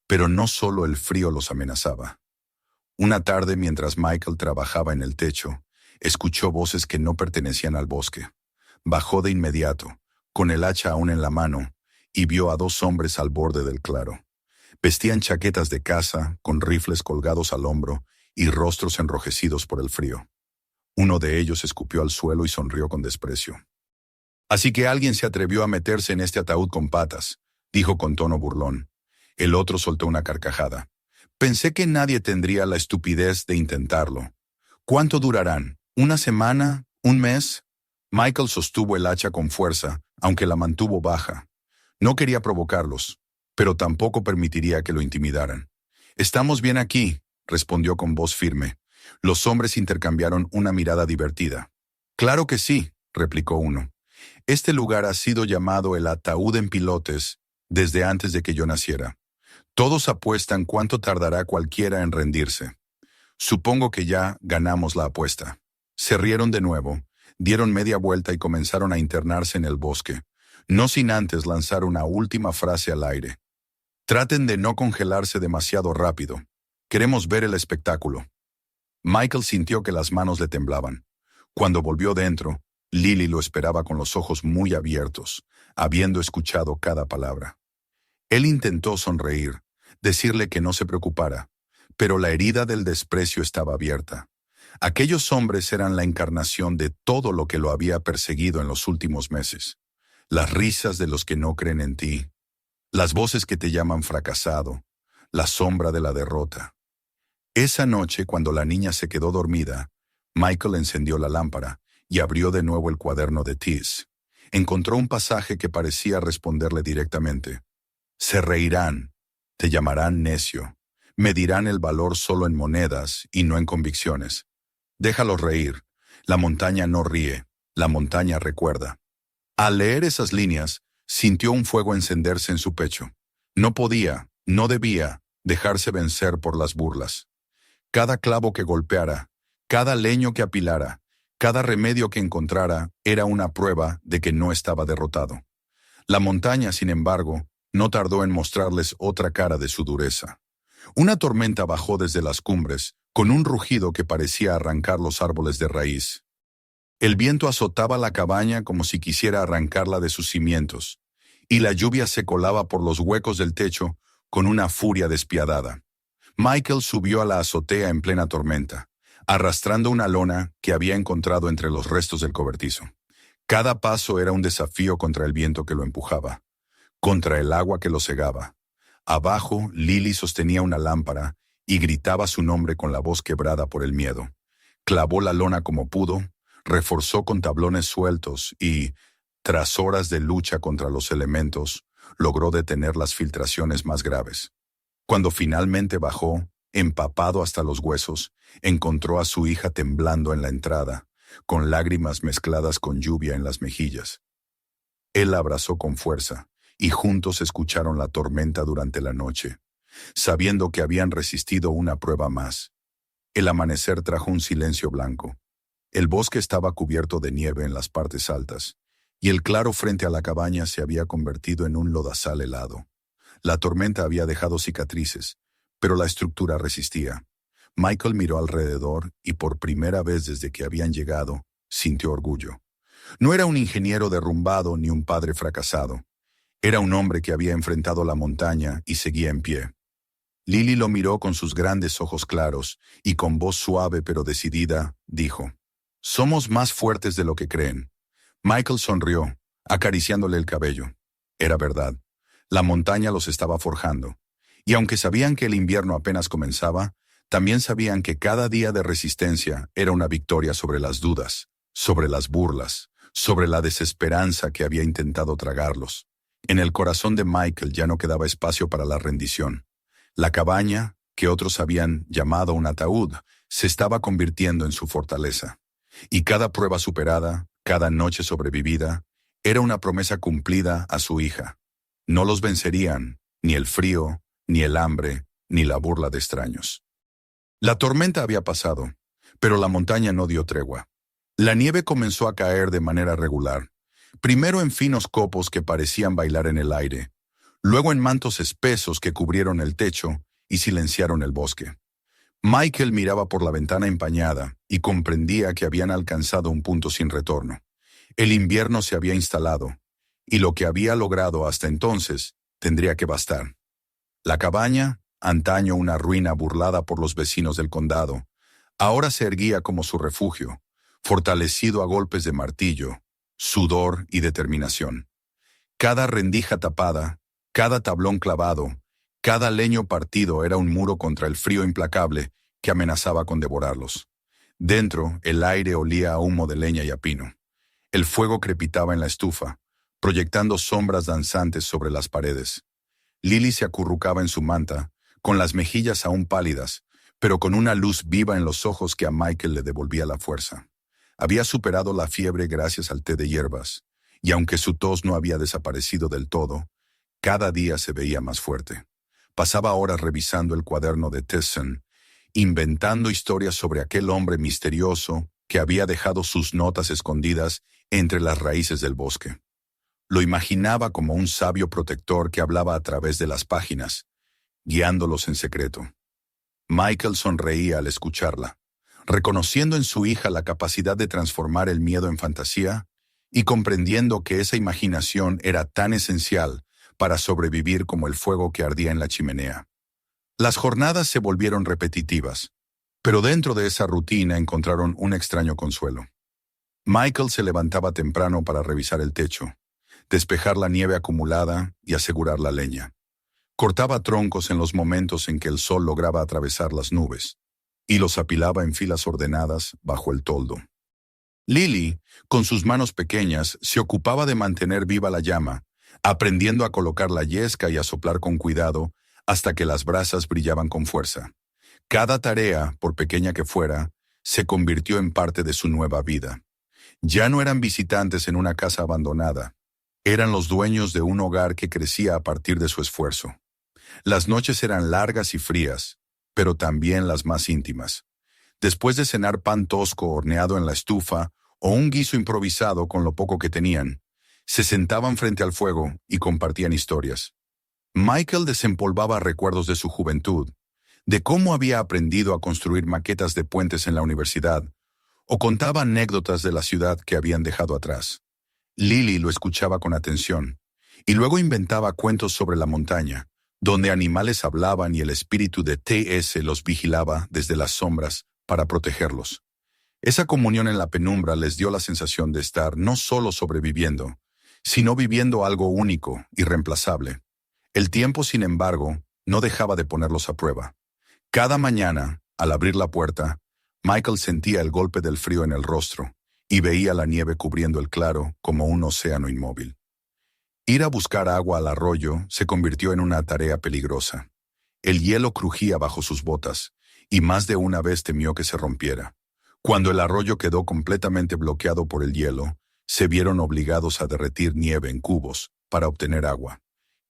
Pero no solo el frío los amenazaba. Una tarde, mientras Michael trabajaba en el techo, escuchó voces que no pertenecían al bosque. Bajó de inmediato, con el hacha aún en la mano, y vio a dos hombres al borde del claro. Vestían chaquetas de caza, con rifles colgados al hombro y rostros enrojecidos por el frío. Uno de ellos escupió al suelo y sonrió con desprecio. «Así que alguien se atrevió a meterse en este ataúd con patas», dijo con tono burlón. El otro soltó una carcajada. «Pensé que nadie tendría la estupidez de intentarlo. ¿Cuánto durarán? ¿Una semana? ¿Un mes?» Michael sostuvo el hacha con fuerza, aunque la mantuvo baja. No quería provocarlos, pero tampoco permitiría que lo intimidaran. «Estamos bien aquí», respondió con voz firme. Los hombres intercambiaron una mirada divertida. «Claro que sí», replicó uno. «Este lugar ha sido llamado el ataúd en pilotes desde antes de que yo naciera. Todos apuestan cuánto tardará cualquiera en rendirse. Supongo que ya ganamos la apuesta». Se rieron de nuevo, dieron media vuelta y comenzaron a internarse en el bosque, no sin antes lanzar una última frase al aire. «Traten de no congelarse demasiado rápido. Queremos ver el espectáculo». Michael sintió que las manos le temblaban. Cuando volvió dentro, Lily lo esperaba con los ojos muy abiertos, habiendo escuchado cada palabra. Él intentó sonreír, decirle que no se preocupara, pero la herida del desprecio estaba abierta. Aquellos hombres eran la encarnación de todo lo que lo había perseguido en los últimos meses. Las risas de los que no creen en ti, las voces que te llaman fracasado, la sombra de la derrota. Esa noche, cuando la niña se quedó dormida, Michael encendió la lámpara y abrió de nuevo el cuaderno de T.S. Encontró un pasaje que parecía responderle directamente. «Se reirán, te llamarán necio, medirán el valor solo en monedas y no en convicciones. Déjalos reír, La montaña no ríe, la montaña recuerda. Al leer esas líneas, sintió un fuego encenderse en su pecho. No podía, no debía, dejarse vencer por las burlas. Cada clavo que golpeara, cada leño que apilara, cada remedio que encontrara era una prueba de que no estaba derrotado. La montaña, sin embargo, no tardó en mostrarles otra cara de su dureza. Una tormenta bajó desde las cumbres, con un rugido que parecía arrancar los árboles de raíz. El viento azotaba la cabaña como si quisiera arrancarla de sus cimientos, y la lluvia se colaba por los huecos del techo con una furia despiadada. Michael subió a la azotea en plena tormenta, arrastrando una lona que había encontrado entre los restos del cobertizo. Cada paso era un desafío contra el viento que lo empujaba, contra el agua que lo cegaba. Abajo, Lily sostenía una lámpara y gritaba su nombre con la voz quebrada por el miedo. Clavó la lona como pudo, reforzó con tablones sueltos y, tras horas de lucha contra los elementos, logró detener las filtraciones más graves. Cuando finalmente bajó, empapado hasta los huesos, encontró a su hija temblando en la entrada, con lágrimas mezcladas con lluvia en las mejillas. Él la abrazó con fuerza, y juntos escucharon la tormenta durante la noche, sabiendo que habían resistido una prueba más. El amanecer trajo un silencio blanco. El bosque estaba cubierto de nieve en las partes altas, y el claro frente a la cabaña se había convertido en un lodazal helado. La tormenta había dejado cicatrices, pero la estructura resistía. Michael miró alrededor y por primera vez desde que habían llegado, sintió orgullo. No era un ingeniero derrumbado ni un padre fracasado. Era un hombre que había enfrentado la montaña y seguía en pie. Lily lo miró con sus grandes ojos claros y con voz suave pero decidida, dijo: «Somos más fuertes de lo que creen». Michael sonrió, acariciándole el cabello. Era verdad. La montaña los estaba forjando. Y aunque sabían que el invierno apenas comenzaba, también sabían que cada día de resistencia era una victoria sobre las dudas, sobre las burlas, sobre la desesperanza que había intentado tragarlos. En el corazón de Michael ya no quedaba espacio para la rendición. La cabaña, que otros habían llamado un ataúd, se estaba convirtiendo en su fortaleza. Y cada prueba superada, cada noche sobrevivida, era una promesa cumplida a su hija. No los vencerían, ni el frío, ni el hambre, ni la burla de extraños. La tormenta había pasado, pero la montaña no dio tregua. La nieve comenzó a caer de manera regular, primero en finos copos que parecían bailar en el aire, luego en mantos espesos que cubrieron el techo y silenciaron el bosque. Michael miraba por la ventana empañada y comprendía que habían alcanzado un punto sin retorno. El invierno se había instalado, y lo que había logrado hasta entonces tendría que bastar. La cabaña, antaño una ruina burlada por los vecinos del condado, ahora se erguía como su refugio, fortalecido a golpes de martillo, sudor y determinación. Cada rendija tapada, cada tablón clavado, cada leño partido era un muro contra el frío implacable que amenazaba con devorarlos. Dentro, el aire olía a humo de leña y a pino. El fuego crepitaba en la estufa, proyectando sombras danzantes sobre las paredes. Lily se acurrucaba en su manta, con las mejillas aún pálidas, pero con una luz viva en los ojos que a Michael le devolvía la fuerza. Había superado la fiebre gracias al té de hierbas, y aunque su tos no había desaparecido del todo, cada día se veía más fuerte. Pasaba horas revisando el cuaderno de Tesson, inventando historias sobre aquel hombre misterioso que había dejado sus notas escondidas entre las raíces del bosque. Lo imaginaba como un sabio protector que hablaba a través de las páginas, guiándolos en secreto. Michael sonreía al escucharla, reconociendo en su hija la capacidad de transformar el miedo en fantasía y comprendiendo que esa imaginación era tan esencial para sobrevivir como el fuego que ardía en la chimenea. Las jornadas se volvieron repetitivas, pero dentro de esa rutina encontraron un extraño consuelo. Michael se levantaba temprano para revisar el techo, despejar la nieve acumulada y asegurar la leña. Cortaba troncos en los momentos en que el sol lograba atravesar las nubes, y los apilaba en filas ordenadas bajo el toldo. Lily, con sus manos pequeñas, se ocupaba de mantener viva la llama, aprendiendo a colocar la yesca y a soplar con cuidado hasta que las brasas brillaban con fuerza. Cada tarea, por pequeña que fuera, se convirtió en parte de su nueva vida. Ya no eran visitantes en una casa abandonada. Eran los dueños de un hogar que crecía a partir de su esfuerzo. Las noches eran largas y frías, pero también las más íntimas. Después de cenar pan tosco horneado en la estufa o un guiso improvisado con lo poco que tenían, se sentaban frente al fuego y compartían historias. Michael desempolvaba recuerdos de su juventud, de cómo había aprendido a construir maquetas de puentes en la universidad, o contaba anécdotas de la ciudad que habían dejado atrás. Lily lo escuchaba con atención, y luego inventaba cuentos sobre la montaña, donde animales hablaban y el espíritu de T.S. los vigilaba desde las sombras para protegerlos. Esa comunión en la penumbra les dio la sensación de estar no solo sobreviviendo, sino viviendo algo único, irreemplazable. El tiempo, sin embargo, no dejaba de ponerlos a prueba. Cada mañana, al abrir la puerta, Michael sentía el golpe del frío en el rostro y veía la nieve cubriendo el claro como un océano inmóvil. Ir a buscar agua al arroyo se convirtió en una tarea peligrosa. El hielo crujía bajo sus botas y más de una vez temió que se rompiera. Cuando el arroyo quedó completamente bloqueado por el hielo, se vieron obligados a derretir nieve en cubos para obtener agua.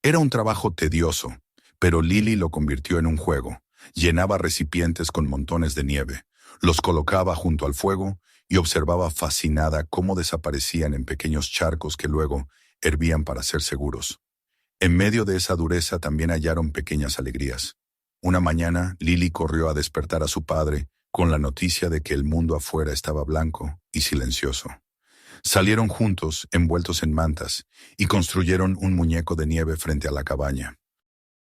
Era un trabajo tedioso, pero Lily lo convirtió en un juego. Llenaba recipientes con montones de nieve, los colocaba junto al fuego y observaba fascinada cómo desaparecían en pequeños charcos que luego hervían para ser seguros. En medio de esa dureza también hallaron pequeñas alegrías. Una mañana, Lily corrió a despertar a su padre con la noticia de que el mundo afuera estaba blanco y silencioso. Salieron juntos, envueltos en mantas, y construyeron un muñeco de nieve frente a la cabaña.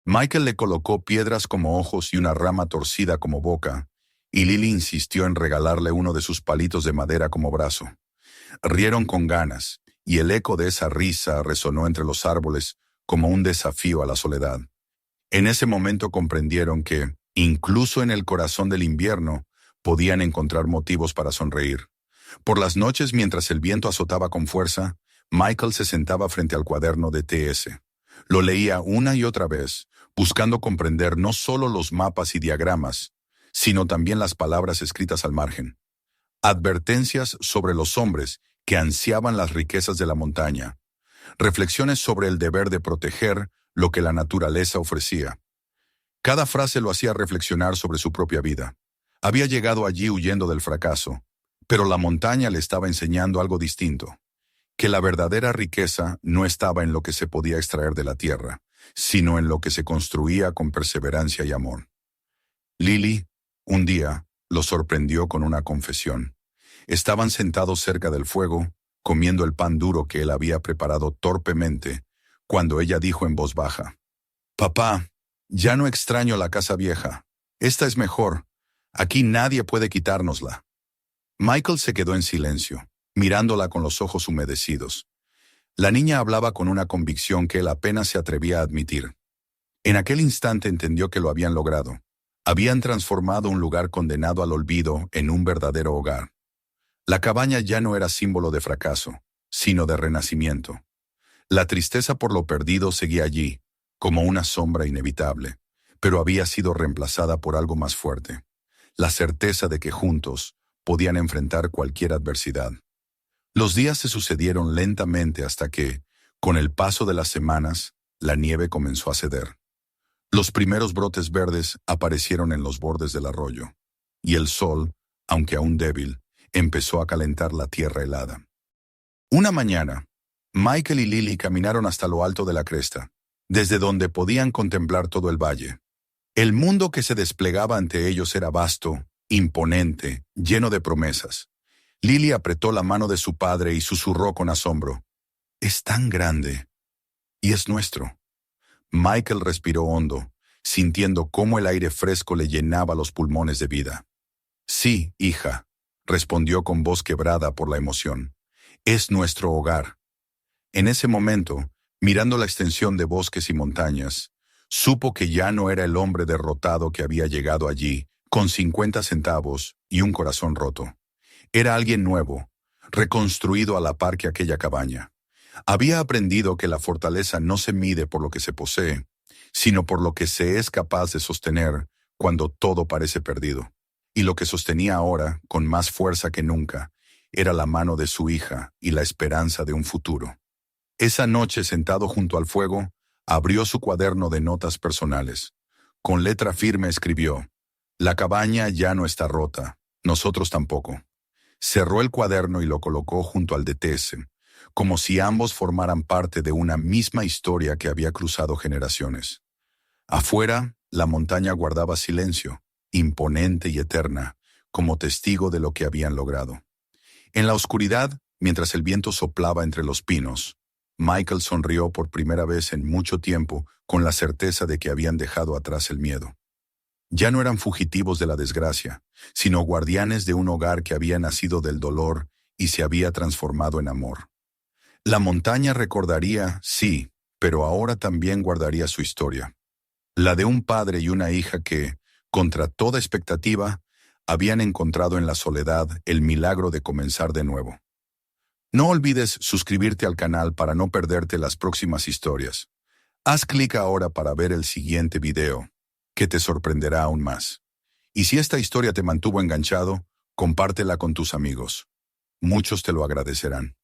Michael le colocó piedras como ojos y una rama torcida como boca, y Lily insistió en regalarle uno de sus palitos de madera como brazo. Rieron con ganas, y el eco de esa risa resonó entre los árboles como un desafío a la soledad. En ese momento comprendieron que, incluso en el corazón del invierno, podían encontrar motivos para sonreír. Por las noches, mientras el viento azotaba con fuerza, Michael se sentaba frente al cuaderno de T.S. Lo leía una y otra vez, buscando comprender no solo los mapas y diagramas, sino también las palabras escritas al margen. Advertencias sobre los hombres que ansiaban las riquezas de la montaña. Reflexiones sobre el deber de proteger lo que la naturaleza ofrecía. Cada frase lo hacía reflexionar sobre su propia vida. Había llegado allí huyendo del fracaso, pero la montaña le estaba enseñando algo distinto, que la verdadera riqueza no estaba en lo que se podía extraer de la tierra, sino en lo que se construía con perseverancia y amor. Lily, un día, lo sorprendió con una confesión. Estaban sentados cerca del fuego, comiendo el pan duro que él había preparado torpemente, cuando ella dijo en voz baja: «Papá, ya no extraño la casa vieja. Esta es mejor. Aquí nadie puede quitárnosla». Michael se quedó en silencio, mirándola con los ojos humedecidos. La niña hablaba con una convicción que él apenas se atrevía a admitir. En aquel instante entendió que lo habían logrado. Habían transformado un lugar condenado al olvido en un verdadero hogar. La cabaña ya no era símbolo de fracaso, sino de renacimiento. La tristeza por lo perdido seguía allí, como una sombra inevitable, pero había sido reemplazada por algo más fuerte: la certeza de que juntos podían enfrentar cualquier adversidad. Los días se sucedieron lentamente hasta que, con el paso de las semanas, la nieve comenzó a ceder. Los primeros brotes verdes aparecieron en los bordes del arroyo, y el sol, aunque aún débil, empezó a calentar la tierra helada. Una mañana, Michael y Lily caminaron hasta lo alto de la cresta, desde donde podían contemplar todo el valle. El mundo que se desplegaba ante ellos era vasto, imponente, lleno de promesas. Lily apretó la mano de su padre y susurró con asombro: «Es tan grande, y es nuestro». Michael respiró hondo, sintiendo cómo el aire fresco le llenaba los pulmones de vida. «Sí, hija», respondió con voz quebrada por la emoción. «Es nuestro hogar». En ese momento, mirando la extensión de bosques y montañas, supo que ya no era el hombre derrotado que había llegado allí, con 50 centavos y un corazón roto. Era alguien nuevo, reconstruido a la par que aquella cabaña. Había aprendido que la fortaleza no se mide por lo que se posee, sino por lo que se es capaz de sostener cuando todo parece perdido. y lo que sostenía ahora, con más fuerza que nunca, era la mano de su hija y la esperanza de un futuro. Esa noche, sentado junto al fuego, abrió su cuaderno de notas personales. Con letra firme escribió: «La cabaña ya no está rota, nosotros tampoco». Cerró el cuaderno y lo colocó junto al de Tess, como si ambos formaran parte de una misma historia que había cruzado generaciones. Afuera, la montaña guardaba silencio, imponente y eterna, como testigo de lo que habían logrado. En la oscuridad, mientras el viento soplaba entre los pinos, Michael sonrió por primera vez en mucho tiempo con la certeza de que habían dejado atrás el miedo. Ya no eran fugitivos de la desgracia, sino guardianes de un hogar que había nacido del dolor y se había transformado en amor. La montaña recordaría, sí, pero ahora también guardaría su historia. La de un padre y una hija que, contra toda expectativa, habían encontrado en la soledad el milagro de comenzar de nuevo. No olvides suscribirte al canal para no perderte las próximas historias. Haz clic ahora para ver el siguiente video, que te sorprenderá aún más. Y si esta historia te mantuvo enganchado, compártela con tus amigos. Muchos te lo agradecerán.